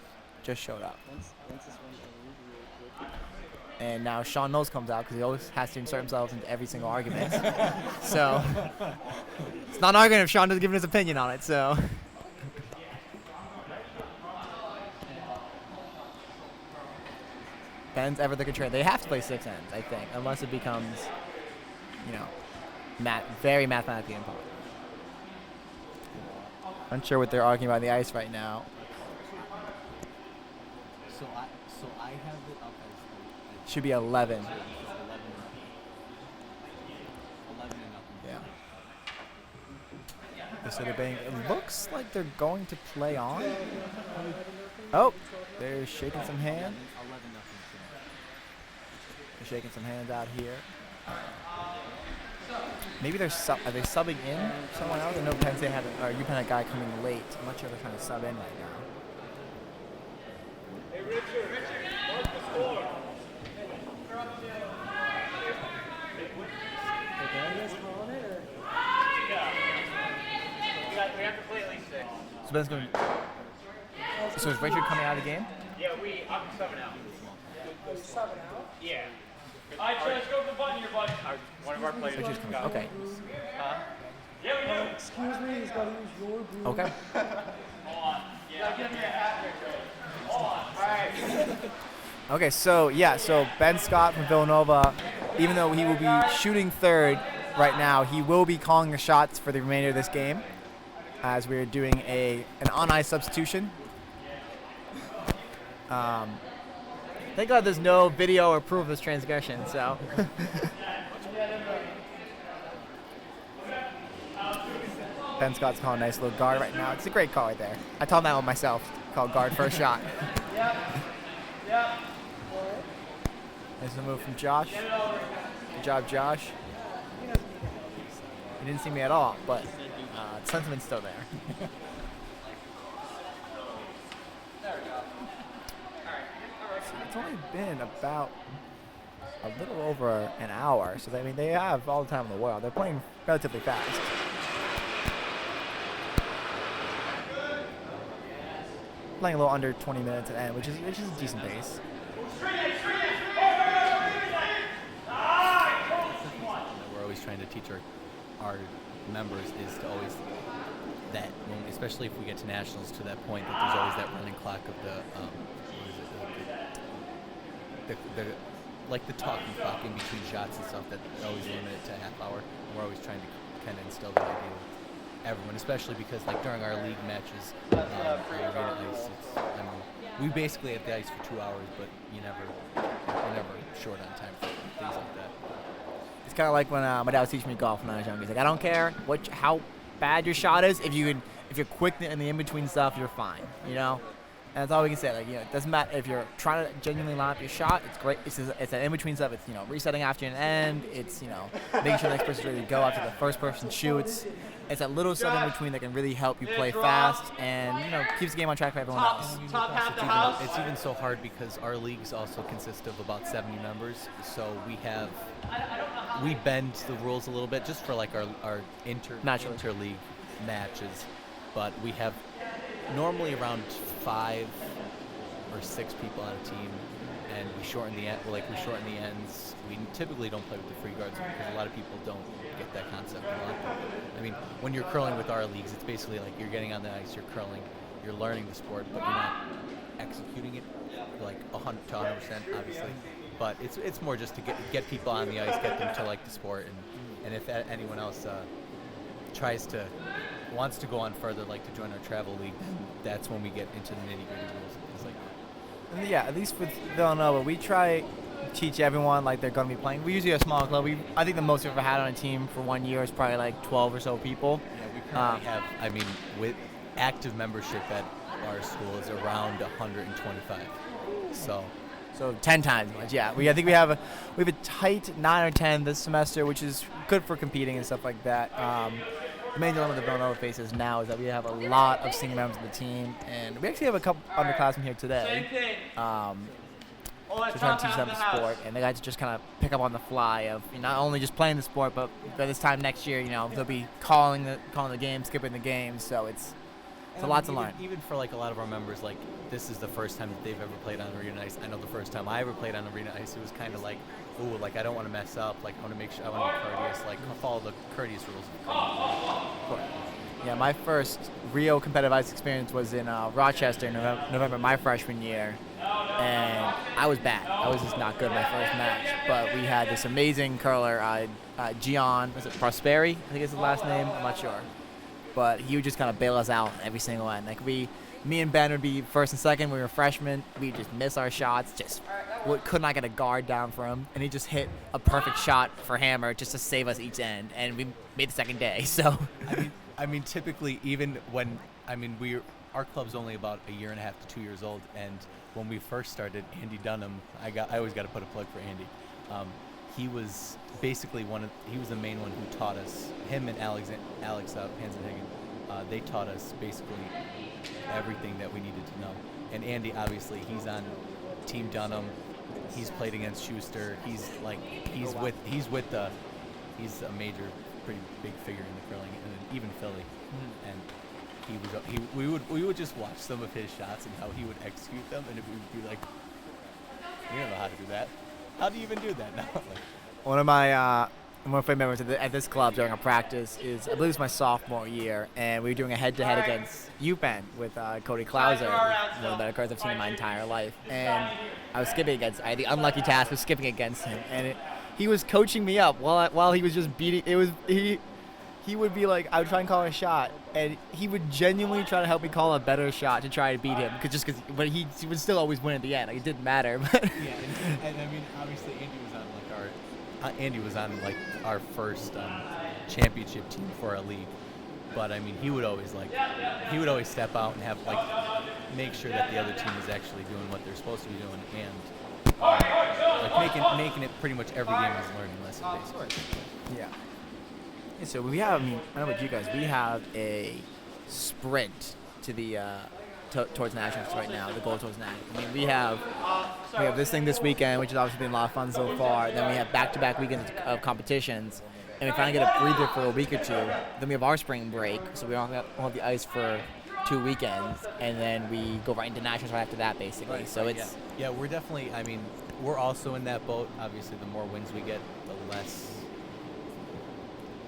just showed up. And now Sean Knowles comes out because he always has to insert himself into every single argument. So it's not an argument if Sean doesn't give his opinion on it. So Penn's ever the contrarian. They have to play 6 ends, I think, unless it becomes, very mathematically impossible. Unsure what they're arguing about on the ice right now. So I have it up as Should be 11. 11 and up. Yeah. So it looks like they're going to play on. Oh, they're shaking some hands. 11 nothing. They're shaking some hands out here. Maybe are they subbing in someone else? I know Penn State or UPenn had a guy coming late. I'm not sure if they're trying to sub in right now. Hey, Richard, mark the score. We have to play at least 6. So Ben's going. So is Richard coming out of the game? Yeah, I'm 7 out. Yeah. All right, Trent, go for the button here, bud. One of our players. Richard's coming. Okay. Yeah, we do. Excuse me, he's got to use your broom. Okay. Yeah, give me a hat, Richard. All right. Okay. So Ben Scott from Villanova, even though he will be shooting third right now, he will be calling the shots for the remainder of this game, as we're doing an on-ice substitution. Thank God there's no video or proof of this transgression, so. Ben Scott's calling a nice little guard right now. It's a great call right there. I told that one myself. Called guard first shot. Yeah. Nice little move from Josh. Good job, Josh. He didn't see me at all, but the sentiment's still there. It's only been about a little over an hour, so they have all the time in the world. They're playing relatively fast. Playing a little under 20 minutes at end, which is a decent pace. We're always trying to teach our members is to always that when, especially if we get to nationals, to that point that there's always that running clock of the talking clock in between shots and stuff that always limit it to a half hour. And we're always trying to kind of instill that idea with everyone, especially because like during our league matches, on arena ice, we basically have the ice for 2 hours, but we're never short on time for things like that. It's kind of like when my dad was teaching me golf when I was young. He's like, I don't care how bad your shot is. If you're quick in the in-between stuff, you're fine. And that's all we can say. It doesn't matter if you're trying to genuinely line up your shot. It's great. It's that in-between stuff. It's resetting after an end. It's making sure the next person's ready to go after the first person shoots. It's that little stuff in between that can really help you play fast and keeps the game on track for everyone else. Top half the house. It's even so hard because our leagues also consist of about 70 members, so we bend the rules a little bit just for like our inter-league matches, but we have normally around 5 or 6 people on a team, and we shorten the ends. We typically don't play with the free guards because a lot of people don't get that concept. When you're curling with our leagues, it's basically like you're getting on the ice, you're curling, you're learning the sport, but you're not executing it like 100%, obviously. But it's more just to get people on the ice, get them to like the sport, and if anyone else wants to go on further, like to join our travel league, that's when we get into the nitty-gritty rules and things like that. And yeah, at least with Villanova, we try to teach everyone like they're going to be playing. We usually have a small club. I think the most we've ever had on a team for 1 year is probably like 12 or so people. Yeah, we currently have, with active membership at our school is around 125. So 10 times as much, yeah. I think we have a tight 9 or 10 this semester, which is good for competing and stuff like that. The main dilemma the Villanova faces now is that we have a lot of senior members of the team, and we actually have a couple underclassmen here today. To try to teach them the sport, and they got to just kind of pick up on the fly of not only just playing the sport, but by this time next year, they'll be calling the game, skipping the game. So it's a lot to learn. Even for like a lot of our members, like this is the first time that they've ever played on arena ice. I know the first time I ever played on arena ice, it was kind of like, ooh, like I don't want to mess up. Like I want to make sure I want to be courteous. Like follow the courteous rules. Yeah, my first real competitive ice experience was in Rochester in November my freshman year, and I was bad. I was just not good my first match. But we had this amazing curler, Gian, was it Prosperi? I think is his last name. I'm not sure. But he would just kind of bail us out every single one. Like me and Ben would be first and second. We were freshmen. We'd just miss our shots. Just could not get a guard down for him. And he just hit a perfect shot for hammer just to save us each end. And we made the second day. So I mean, typically, even when our club's only about a year and a half to 2 years old, and when we first started, Andy Dunham, I always got to put a plug for Andy. He was basically he was the main one who taught us. Him and Alex Hansenhagen, they taught us basically everything that we needed to know. And Andy, obviously, he's on Team Dunham. He's played against Schuster. He's a major, pretty big figure in the curling, and even Philly. And we would just watch some of his shots and how he would execute them, and it would be like, you don't know how to do that. How do you even do that now? one of my favorite memories at this club during a practice is, I believe it's my sophomore year, and we were doing a head-to-head against UPenn with Cody Klauser, one of the better curls I've seen in my entire life. And I was skipping against. I had the unlucky task of skipping against him, and he was coaching me up while he was just beating. He would be like, I would try and call a shot, and he would genuinely try to help me call a better shot to try to beat him, but he would still always win at the end. Like, it didn't matter. But yeah, and I mean, obviously, Andy was on our first championship team for our league, but I mean, he would always step out and have make sure that the other team is actually doing what they're supposed to be doing, and making it pretty much every game is a learning lesson, basically. yeah. So we have, I don't know about you guys, we have a sprint to the towards nationals right now, the goal towards nationals. I mean, we have this thing this weekend, which has obviously been a lot of fun so far. Then we have back-to-back weekends of competitions, and we finally get a breather for a week or two. Then we have our spring break, so we don't have the ice for 2 weekends, and then we go right into nationals right after that, basically. So it's yeah, we're definitely. I mean, we're also in that boat. Obviously, the more wins we get, the less.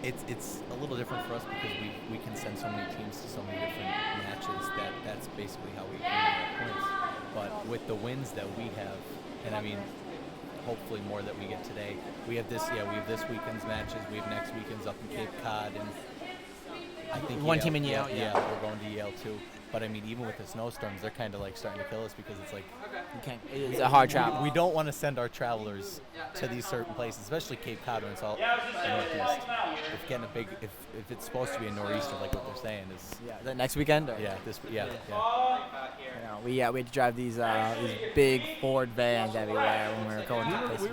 It's a little different for us because we can send so many teams to so many different matches that's basically how we accumulate our points. But with the wins that we have, and I mean, hopefully more that we get today, we have this weekend's matches, we have next weekend's up in Cape Cod, and I think one team in Yale. Yeah, we're going to Yale too. But I mean, even with the snowstorms, they're kind of starting to kill us because it's like it's a hard travel. We don't want to send our travelers to these certain places, especially Cape Cod when it's all northeast. If it's supposed to be a nor'easter, like what they're saying is. Yeah, the next weekend. Or? Yeah, yeah. We had to drive these big Ford vans everywhere when we were going to places.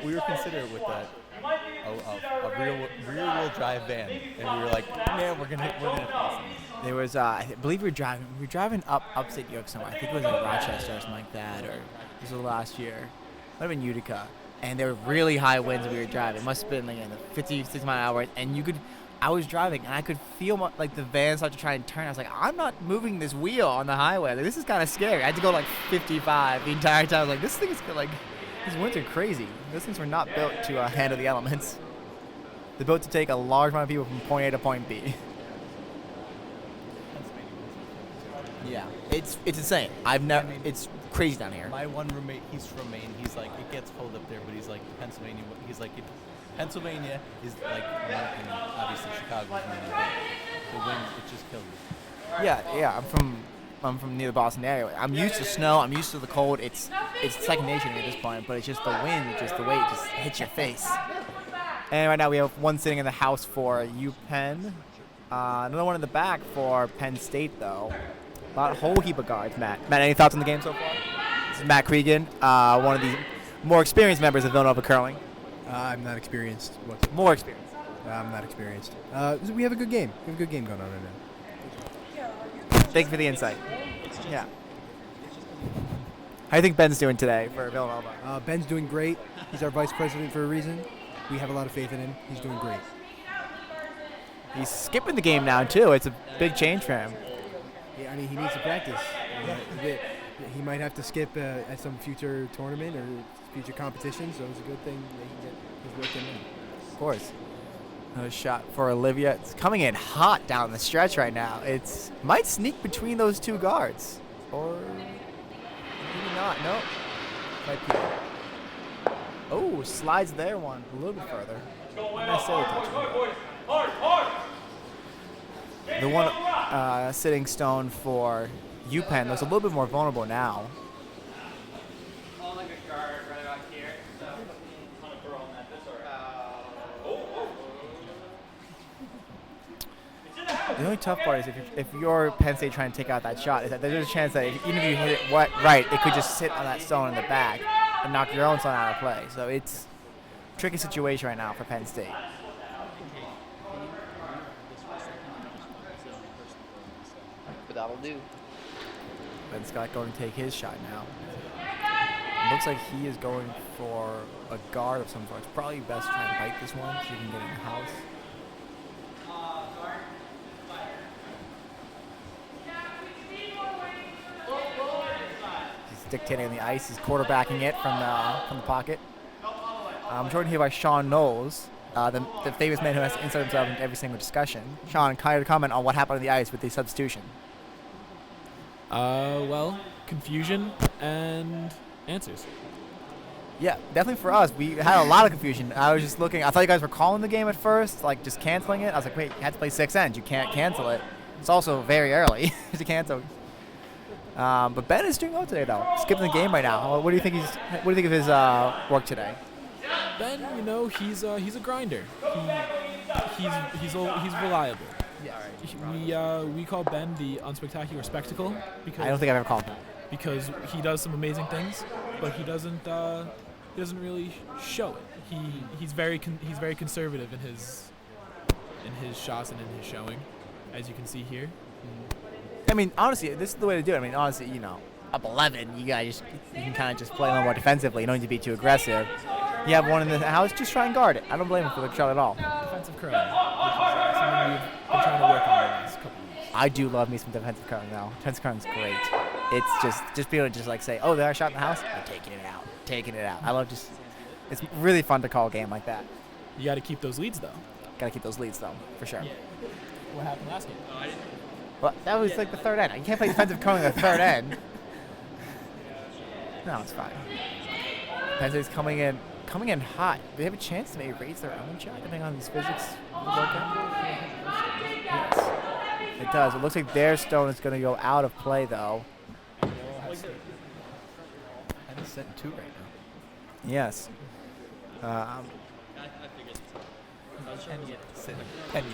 We were considerate with that. A rear-wheel drive van, and we were like, man, we're gonna pass them. There was, I believe we were driving upstate New York somewhere. I think it was like Rochester or something like that, or this was last year. Might have been Utica, and there were really high winds when we were driving. It must have been like in the 50, 60 mile an hour, and I was driving, and I could feel the van start to try and turn. I was like, I'm not moving this wheel on the highway. Like, this is kind of scary. I had to go 55 the entire time. I was like, this thing is these winds are crazy. Those things were not built to handle the elements. They're built to take a large amount of people from point A to point B. Yeah, it's insane. It's crazy down here. My one roommate, he's from Maine. He's like, it gets cold up there, but he's like, Pennsylvania. He's like, Pennsylvania is like, obviously Chicago. The wind, it just kills me. Yeah. I'm from near the Boston area. I'm used to snow. I'm used to the cold. It's second nature at this point. But it's just the wind, just the way it just hits your face. And right now we have one sitting in the house for UPenn. Another one in the back for Penn State, though. A whole heap of guards, Matt. Matt, any thoughts on the game so far? This is Matt Cregan, one of the more experienced members of Villanova curling. I'm not experienced. More experienced. I'm not experienced. We have a good game. We have a good game going on right now. Thank you for the insight. Yeah. How do you think Ben's doing today for Villanova? Ben's doing great. He's our vice president for a reason. We have a lot of faith in him. He's doing great. He's skipping the game now, too. It's a big change for him. Yeah, I mean, he needs to practice. He might have to skip at some future tournament or future competition, so it's a good thing that he can get his work in. Of course. Another shot for Olivia. It's coming in hot down the stretch right now. It might sneak between those two guards. Or maybe not. No. Might be. Oh, slides there one a little bit further. Not necessarily touching. The one sitting stone for UPenn looks a little bit more vulnerable now. The only tough part is if you're Penn State trying to take out that shot, is that there's a chance that even if you hit it right, it could just sit on that stone in the back and knock your own stone out of play. So it's a tricky situation right now for Penn State. But that'll do. Ben Scott going to take his shot now. It looks like he is going for a guard of some sort. It's probably best to try and bite this one so you can get in the house. He's dictating the ice. He's quarterbacking it from the pocket. I'm joined here by Sean Knowles, the famous man who has to insert himself into every single discussion. Sean, kind of comment on what happened on the ice with the substitution. Well, confusion and answers. Yeah, definitely for us. We had a lot of confusion. I was just looking. I thought you guys were calling the game at first, like just canceling it. I was like, wait, you have to play 6 ends. You can't cancel it. It's also very early to cancel. But Ben is doing well today, though. Skipping the game right now. What do you think What do you think of his work today? Ben, you know, he's a grinder. He's reliable. Yeah. We call Ben the unspectacular spectacle because I don't think I've ever called him. Because he does some amazing things, but he doesn't really show it. He's very conservative in his shots and in his showing, as you can see here. I mean, honestly, this is the way to do it. I mean, honestly, you know, up 11, you can kind of just play a little more defensively. You don't need to be too aggressive. You have one in the house, just try and guard it. I don't blame him for the shot at all. Defensive curling, which is something we've been trying to work on in the last couple of years. I do love me some defensive curling now. Defensive curling's great. It's just being able to just like say, oh, there's a shot in the house. I'm taking it out. I love just. It's really fun to call a game like that. You got to keep those leads though. For sure. Yeah. What happened last game? Well, that was like the third end. You can't play defensive curling the third end. No, it's fine. Penn State's coming in hot. They have a chance to maybe raise their own shot, depending on these physics. Yes, it does. It looks like their stone is going to go out of play, though. And it's set 2 right now. Yes. Penn.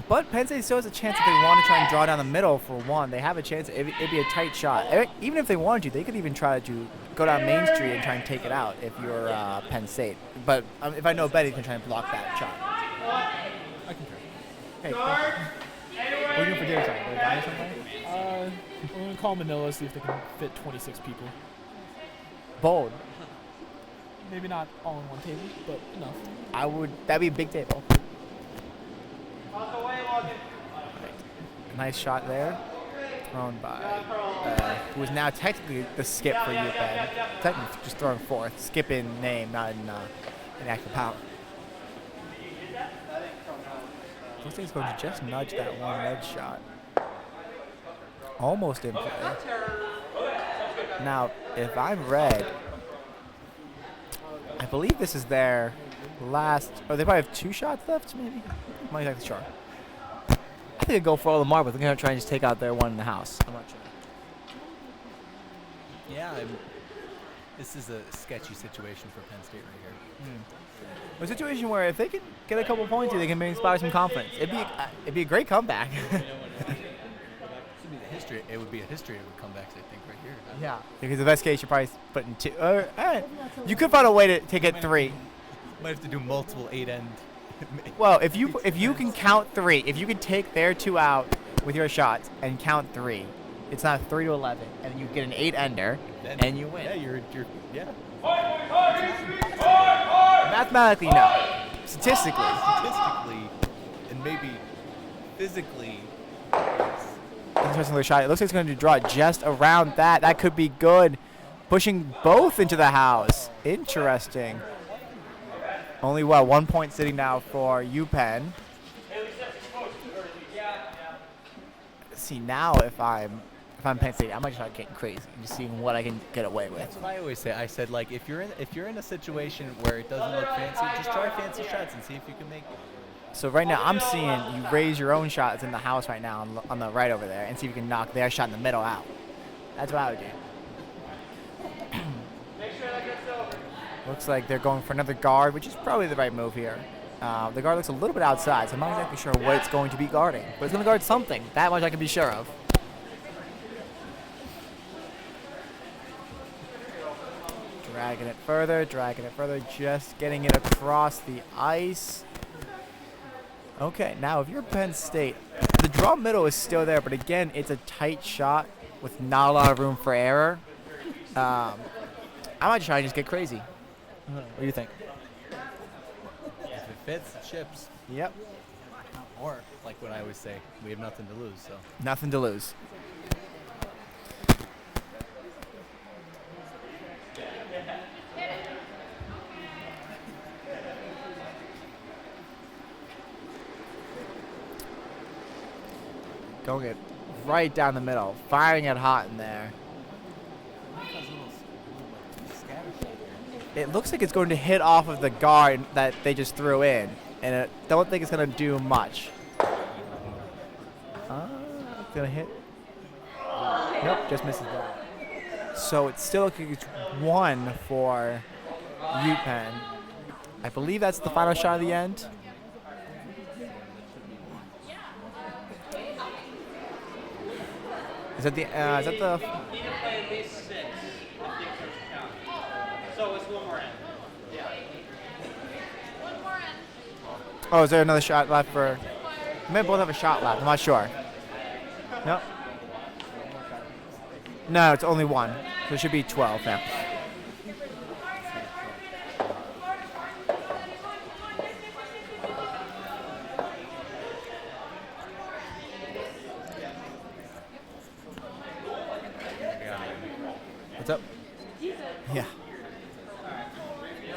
But Penn State still has a chance if they want to try and draw down the middle for one. They have a chance. It'd be a tight shot. Even if they wanted to, they could even try to go down Main Street and try and take it out if you're Penn State. But if I know Betty can try and block that shot. I can try. Hey, what are you doing for dinner tonight? Are you dying somewhere? We're going to call Manila, see if they can fit 26 people. Bold. Maybe not all on one table, but enough. That'd be a big table. Nice shot there. Thrown by who is now technically the skip for UPenn. Technically just throwing fourth. Skip in name, not in actual power. Looks like he's going to just nudge that one ledge shot. Almost in play. Now, if I'm red, I believe this is their last. Oh, they probably have 2 shots left, maybe? I'm not exactly sure. I think I'd go for all the marbles. They're going to try and just take out their one in the house. I'm not sure. Yeah, this is a sketchy situation for Penn State right here. A situation where if they can get a couple points here, they can maybe inspire some confidence. It'd be a great comeback. It would be a history of comebacks, I think, right here. Yeah. Because the best case, you're probably putting 2. You could find a way to get 3. Might have to do multiple 8-end. Well, if you can count 3, if you can take their 2 out with your shots and count 3, it's not 3 to 11, and you get an 8-ender, and you win. Yeah, Mathematically, no. Statistically, and maybe physically. Interesting little shot. It looks like it's going to draw just around that. That could be good. Pushing both into the house. Interesting. Only 1 point sitting now for UPenn. Let's see now if if I'm Penn State, I might start getting crazy and just seeing what I can get away with. That's what I always say. I said, like, if you're in a situation where it doesn't look fancy, just try fancy shots and see if you can make it. So right now, I'm seeing you raise your own shot that's in the house right now on the right over there and see if you can knock their shot in the middle out. That's what I would do. Looks like they're going for another guard, which is probably the right move here. The guard looks a little bit outside, so I'm not exactly sure what it's going to be guarding. But it's going to guard something. That much I can be sure of. Dragging it further, just getting it across the ice. Okay, now if you're Penn State, the draw middle is still there, but again, it's a tight shot with not a lot of room for error. I might try and just get crazy. What do you think? If it fits, it ships. Yep. Or, like what I always say, we have nothing to lose, so. Nothing to lose. Going it right down the middle, firing it hot in there. It looks like it's going to hit off of the guard that they just threw in, and I don't think it's going to do much. It's going to hit. Nope, just misses that. So it's still looking like it's 1 for UPenn. I believe that's the final shot of the end. Is that the? Is that the? You need to play at least 6 if the exception counts. So it's 1 more end. Yeah. 1 more end. Oh, is there another shot left for? We may both have a shot left. I'm not sure. Nope. No, it's only 1. So it should be 12 now. What's up? Yeah.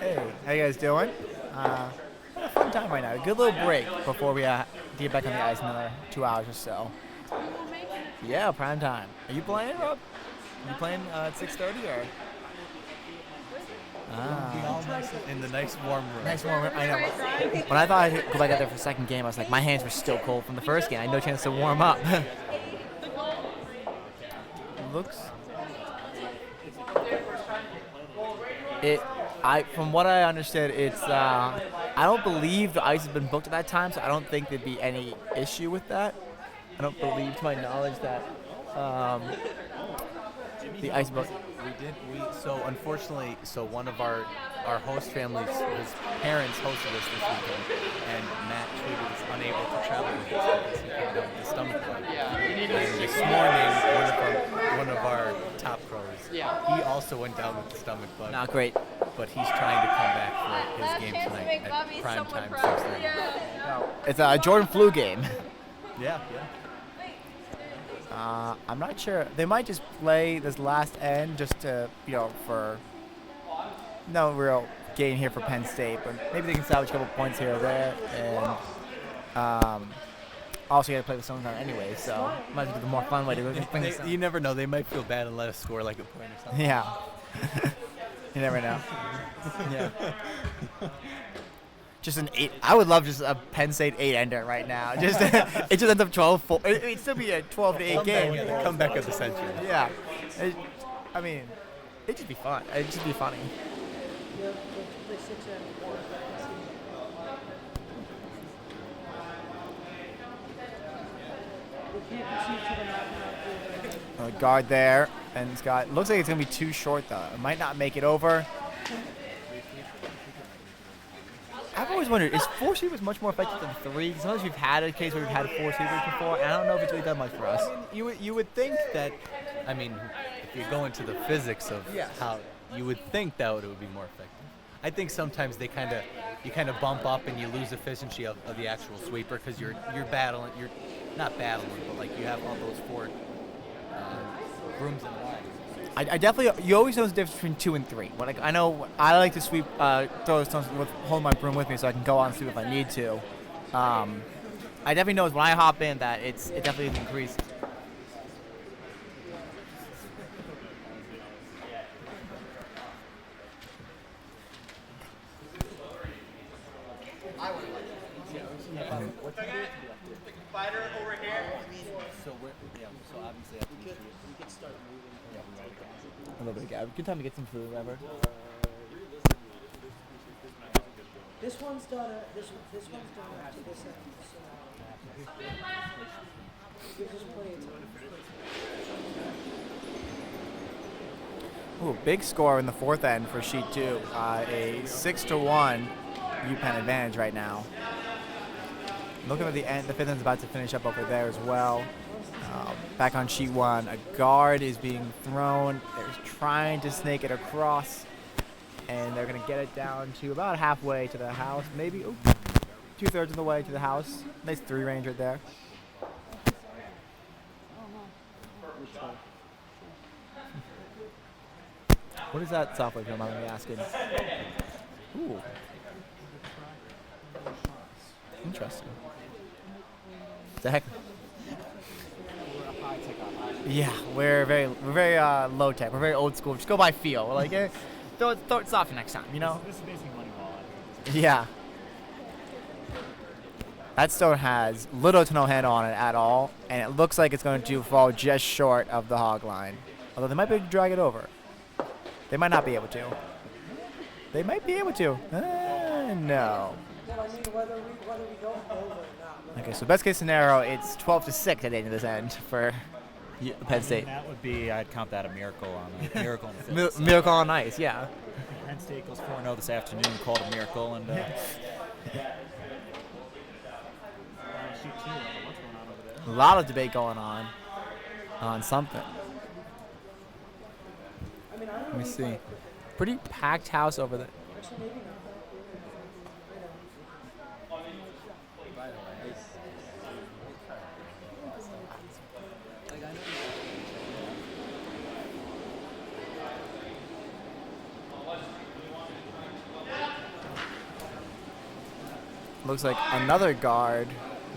Hey, how you guys doing? Having a fun time right now. A good little break before we get back on the ice in another 2 hours or so. Yeah, prime time. Are you playing, Rob? Are you playing at 6:30 or? In the nice warm room. Nice warm room. I know. When I thought I'd go back out there for the second game, I was like, my hands were still cold from the first game. I had no chance to warm up. Looks. From what I understood, it's. I don't believe the ice has been booked at that time, so I don't think there'd be any issue with that. I don't believe, to my knowledge, that the ice book. So unfortunately, one of our host families, his parents hosted us this weekend, and Matt tweeted is unable to travel with us because he came down with the stomach bug. And this morning, one of our top pros, he also went down with the stomach bug. Not great. But he's trying to come back for his game tonight at prime time 6:30. It's a Jordan flu game. Yeah. I'm not sure. They might just play this last end just to, for no real gain here for Penn State, but maybe they can salvage a couple points here or there, and also you got to play with someone anyway, so might as well do the more fun way to bring this You never know. They might feel bad and let us score like a point or something. Yeah. You never know. Yeah. Just an 8. I would love just a Penn State 8-ender right now. Just it just ends up 12-4. It'd still be a 12-8 game. Come back at the century. Yeah. I mean, it'd just be fun. It'd just be funny. Guard there, and it's got. Looks like it's gonna be too short though. It might not make it over. I've always wondered, is 4 sweepers much more effective than 3? Sometimes we've had a case where we've had 4 sweepers before, and I don't know if it's really done much for us. You would think that, I mean, if you go into the physics of how, you would think that it would be more effective. I think sometimes you kind of bump up and you lose efficiency of the actual sweeper because you're battling, you're not battling, but like you have all those 4 rooms in the line. I definitely, you always know the difference between 2 and 3. When I know I like to sweep, throw stones with, hold my broom with me so I can go on and sweep if I need to. I definitely know when I hop in that it definitely is increased. Spider over here. So we're, yeah, so obviously after we could start moving. A little bit of gap. Good time to get some food, whatever. This one's done. This one's done after this end. So gives us plenty of time. Ooh, big score in the fourth end for sheet 2. A 6-1 UPenn advantage right now. Looking at the end, the fifth end's about to finish up over there as well. Back on sheet 1, a guard is being thrown. They're trying to snake it across, and they're going to get it down to about halfway to the house, maybe 2/3 of the way to the house. Nice 3 range right there. What is that software, if you don't mind me asking? Ooh. Interesting. Zach? Yeah, we're very low tech. We're very old school. Just go by feel. We're like, throw it softer next time, you know? This is basically Moneyball. Yeah. That stone has little to no handle on it at all, and it looks like it's going to fall just short of the hog line. Although they might be able to drag it over. They might not be able to. They might be able to. No. Well, I mean, whether we go over or not. Okay, so best case scenario, it's 12-6 at the end of this end for Penn State. That would be, I'd count that a miracle on miracle. Miracle on ice, yeah. Penn State goes 4-0 this afternoon, called a miracle, and a lot of debate going on something. Let me see. Pretty packed house over there. Looks like another guard,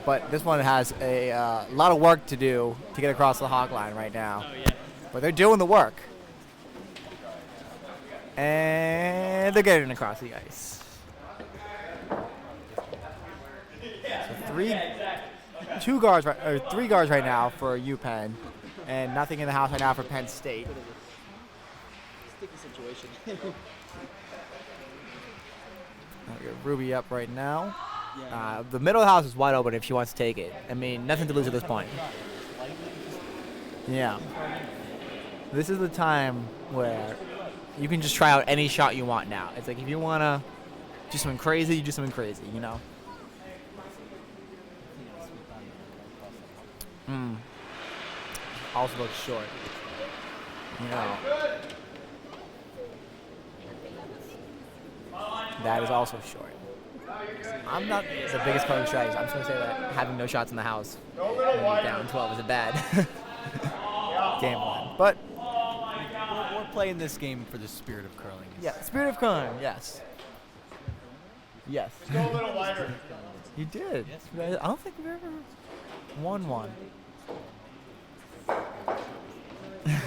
but this one has a lot of work to do to get across the hog line right now. Oh, yeah. But they're doing the work. And they're getting across the ice. So three guards right now for UPenn, and nothing in the house right now for Penn State. Sticky situation. We got Ruby up right now. The middle of the house is wide open if she wants to take it. I mean, nothing to lose at this point. Yeah. This is the time where you can just try out any shot you want now. It's like if you want to do something crazy, you do something crazy, you know? Also looks short. You know. That is also short. I'm not the biggest part of strategies. I'm just going to say that having no shots in the house when you're down 12 is a bad game plan. But we're playing this game for the spirit of curling. yeah, spirit of curling, yes. Yes. Go a little wider. You did. I don't think we've ever won one.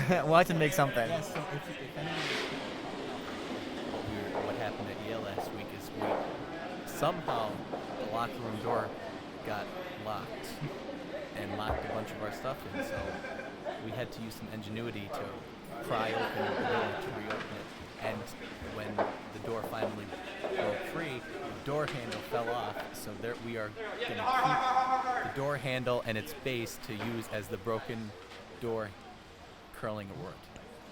We'll have to make something. Yeah, so if anyone what happened at Yale last week is somehow the locker room door got locked and locked a bunch of our stuff in, so we had to use some ingenuity to pry open the door to reopen it. And when the door finally broke free, the door handle fell off, so there we are going to keep the door handle and its base to use as the broken door curling award.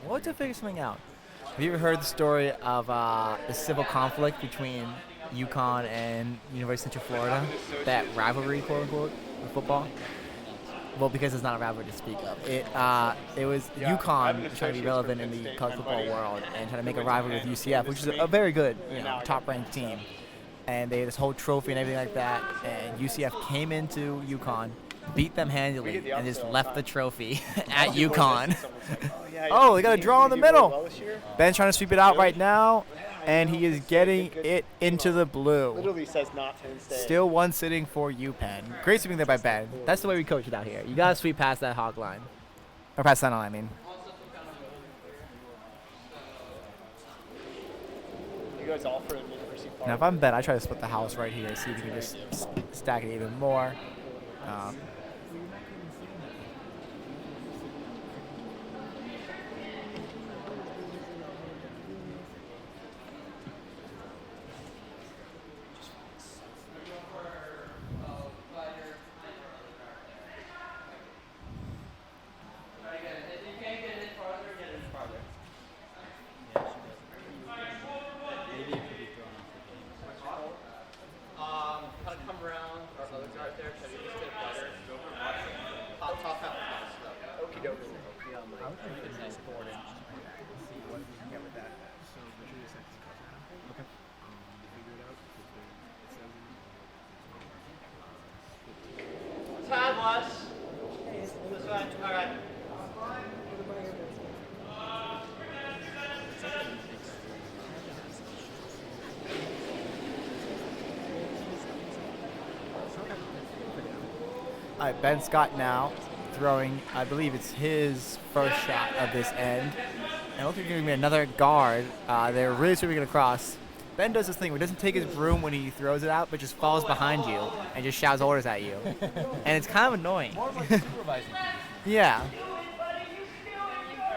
What to figure something out? Have you ever heard the story of the civil conflict between UConn and University of Central Florida? That rivalry, quote unquote, with football? Well, because it's not a rivalry to speak of. It was UConn trying to be relevant in the college football world and trying to make a rivalry with UCF, which is a very good, top-ranked team. And they had this whole trophy and everything like that. And UCF came into UConn, beat them handily, and just left the trophy at UConn. Oh, they got a draw in the middle. Ben's trying to sweep it out right now, and he is getting it into the blue. Literally says not to stay. Still one sitting for UPenn. Great sweeping there by Ben. That's the way we coach it out here. You gotta sweep past that hog line. Or past center line, I mean. You guys all for University Park. Now, if I'm Ben, I try to split the house right here, see if we can just stack it even more. Kind of come around our other guard there. Should we just get a butter? Go for butter. Top half of the house. Okie dokie. It's nice board in. See what we can get with that. Okay. Tad less. This way. All right. All right, Ben Scott now throwing, I believe it's his first shot of this end. And it looks like he's going to be another guard. They're really sweeping it across. Ben does this thing where he doesn't take his broom when he throws it out, but just follows behind you and just shouts orders at you. And it's kind of annoying. More like supervising. Yeah.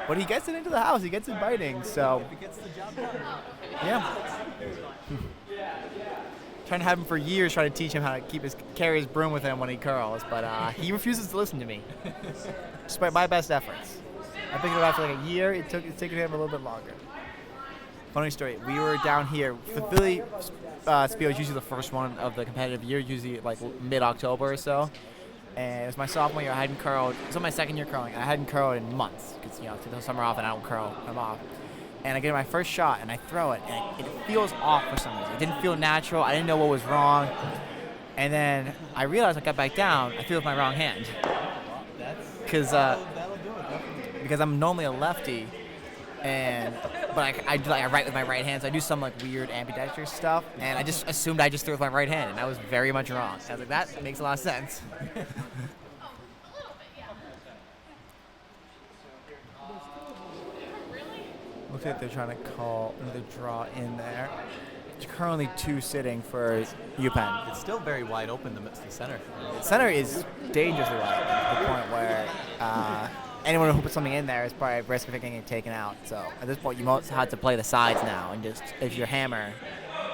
But he gets it into the house. He gets it biting, so. If it gets the job done. Yeah. Trying to have him for years, trying to teach him how to carry his broom with him when he curls, but he refuses to listen to me, despite my best efforts. I think after like a year, it's taken him a little bit longer. Funny story, we were down here. The Philly Spiel is usually the first one of the competitive year, usually like mid-October or so. And it was my sophomore year. I hadn't curled. It was my second year curling. I hadn't curled in months because take the summer off and I don't curl. I'm off. And I get my first shot and I throw it and it feels off for some reason. It didn't feel natural. I didn't know what was wrong. And then I realized I got back down. I threw with my wrong hand. Because I'm normally a lefty, but I write with my right hand, so I do some like weird ambidextrous stuff. And I just assumed I just threw with my right hand, and I was very much wrong. I was like, that makes a lot of sense. Looks like they're trying to call another draw in there. It's currently 2 sitting for UPenn. It's still very wide open, the center. The center is dangerously wide, to the point where anyone who puts something in there is probably at risk of getting it taken out. So at this point, you most have to play the sides now, and just, if you're hammer,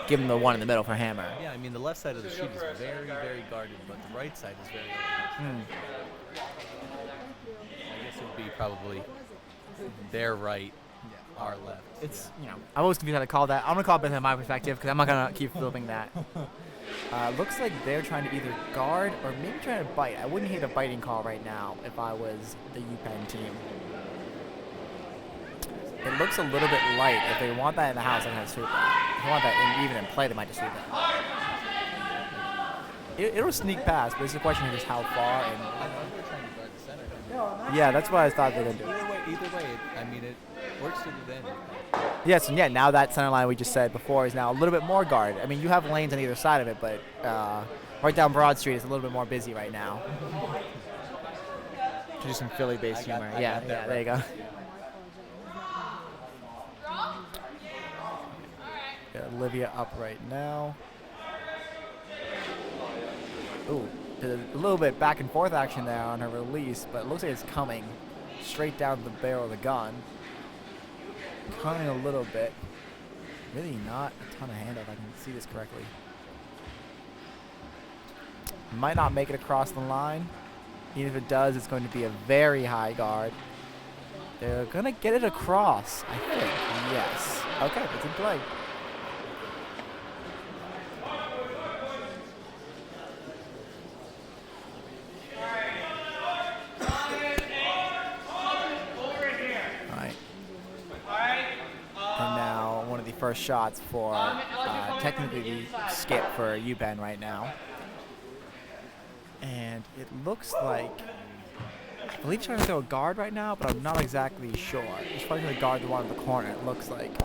give them the one in the middle for hammer. Yeah, I mean, the left side of the sheet is very, very guarded, but the right side is very open. I guess it would be probably their right, our left. It's, I'm always confused how to call that. I'm going to call it based on my perspective because I'm not going to keep flipping that. Looks like they're trying to either guard or maybe trying to bite. I wouldn't hate a biting call right now if I was the UPenn team. It looks a little bit light. If they want that in the house, they're going to sweep that. If they want that even in play, they might just sweep that. It'll sneak past, but it's a question of just how far. And yeah, that's what I thought they were going to do. Either way, I mean, it works to the advantage. Yes, and now that center line we just said before is now a little bit more guarded. I mean, you have lanes on either side of it, but right down Broad Street is a little bit more busy right now. To do some Philly-based humor. Yeah, there you go. Got Olivia up right now. Ooh, a little bit back and forth action there on her release, but it looks like it's coming straight down the barrel of the gun. Coming a little bit. Really not a ton of handoff, if I can see this correctly. Might not make it across the line. Even if it does, it's going to be a very high guard. They're going to get it across, I think. Yes. Okay, it's in play. First shots for technically the skip for UPenn right now. And it looks like, I believe he's trying to throw a guard right now, but I'm not exactly sure. He's probably going to guard the one in the corner, it looks like. It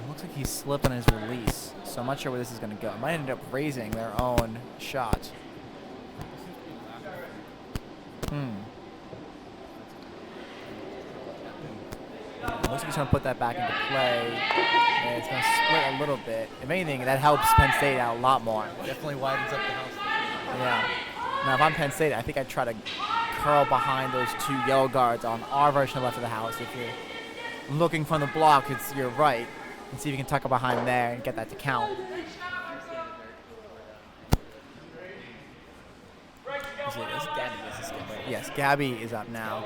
looks like he's slipping his release, so I'm not sure where this is going to go. It might end up raising their own shot. Looks like he's trying to put that back into play, and it's going to split a little bit. If anything, that helps Penn State out a lot more. Definitely widens up the house. Yeah. Now, if I'm Penn State, I think I'd try to curl behind those two yellow guards on our version of left of the house. If you're looking from the block, it's your right, and see if you can tuck it behind there and get that to count. Yes, Gabby is up now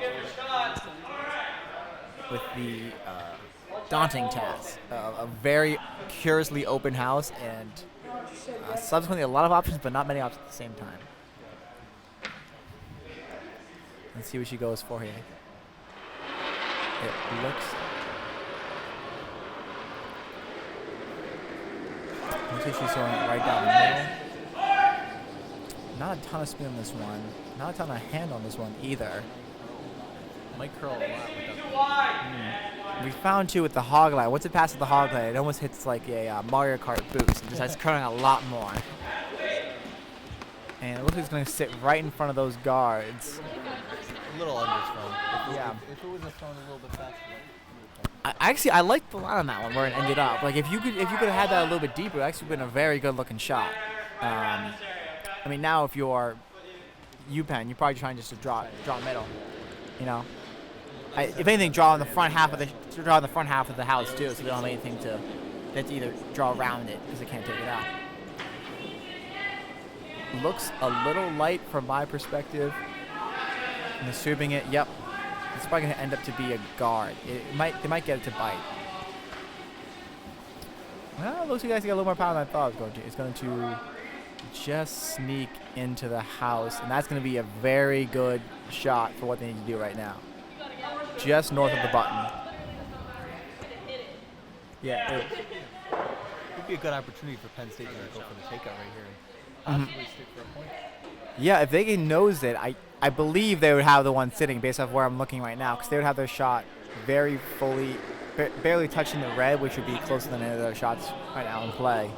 with the daunting task of a very curiously open house and subsequently a lot of options, but not many options at the same time. Let's see what she goes for here. It looks she's going right down the middle. Not a ton of spin on this one. Not a ton of hand on this one either. Might curl a lot. We found too with the hog line. Once it passes the hog line, it almost hits like a Mario Kart boost. It just starts curling a lot more. And it looks like it's going to sit right in front of those guards. A little underthrown. Yeah. If it was a thrown a little bit faster. Actually, I liked the line on that one where it ended up. Like if you could have had that a little bit deeper, it actually been a very good looking shot. I mean, now if you're UPenn, you're probably trying just to draw middle. You know, if anything, draw in the front half of the house too, so they don't have anything to either draw around it because they can't take it out. Looks a little light from my perspective. And assuming it, yep, it's probably going to end up to be a guard. They might get it to bite. Well, it looks like you guys got a little more power than I thought it was going to. It's going to just sneak into the house, and that's going to be a very good shot for what they need to do right now. Just north of the button. Yeah. It would be a good opportunity for Penn State to go for the takeout right here and possibly stick for a point. Yeah, if they can nose it, I believe they would have the one sitting based off where I'm looking right now, because they would have their shot very fully, barely touching the red, which would be closer than any of their shots right now in play.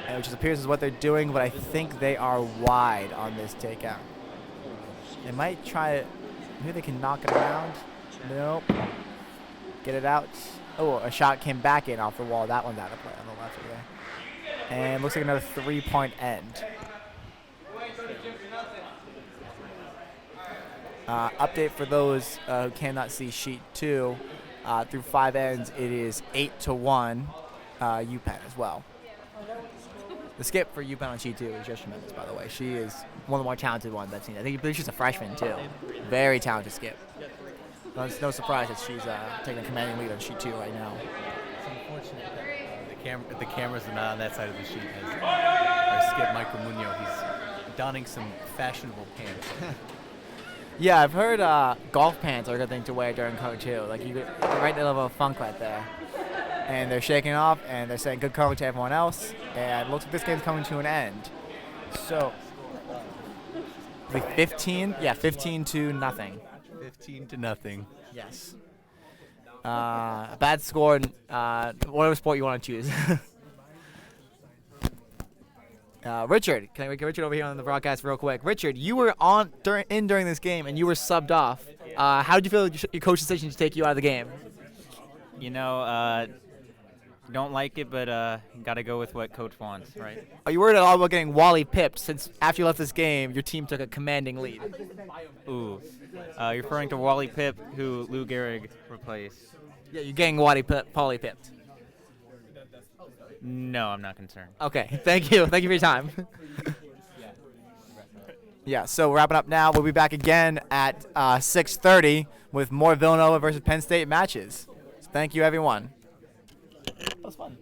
And which appears is what they're doing, but I think they are wide on this takeout. They might try it. Maybe they can knock it around. Nope. Get it out. Oh, a shot came back in off the wall. That one's out of play on the left there. And looks like another 3-point end. Update for those who cannot see sheet 2. Through 5 ends, it is 8-1 UPenn as well. The skip for UPenn on sheet 2 is just tremendous, by the way. She is one of the more talented ones I've seen. I believe she's a freshman, too. Very talented skip. It's no surprise that she's taking a commanding lead on sheet 2 right now. It's unfortunate that the cameras are not on that side of the sheet. As our skip, Michael Munoz, he's donning some fashionable pants. Yeah, I've heard golf pants are a good thing to wear during cover, too. Like, you get right the level of funk right there. And they're shaking off, and they're saying good cover to everyone else. And it looks like this game's coming to an end. So, 15? Yeah, 15-0. 15-0. Yes. A bad score in whatever sport you want to choose. Richard, can I get Richard over here on the broadcast real quick? Richard, you were during this game, and you were subbed off. How did you feel your coach's decision to take you out of the game? You know, don't like it, but got to go with what coach wants, right? Are you worried at all about getting Wally pipped since after you left this game, your team took a commanding lead? Ooh. You're referring to Wally Pipp, who Lou Gehrig replaced. Yeah, you're getting Paoli pipped. No, I'm not concerned. Okay, thank you. Thank you for your time. Yeah, so wrapping up now. We'll be back again at 6:30 with more Villanova versus Penn State matches. So thank you, everyone. That was fun.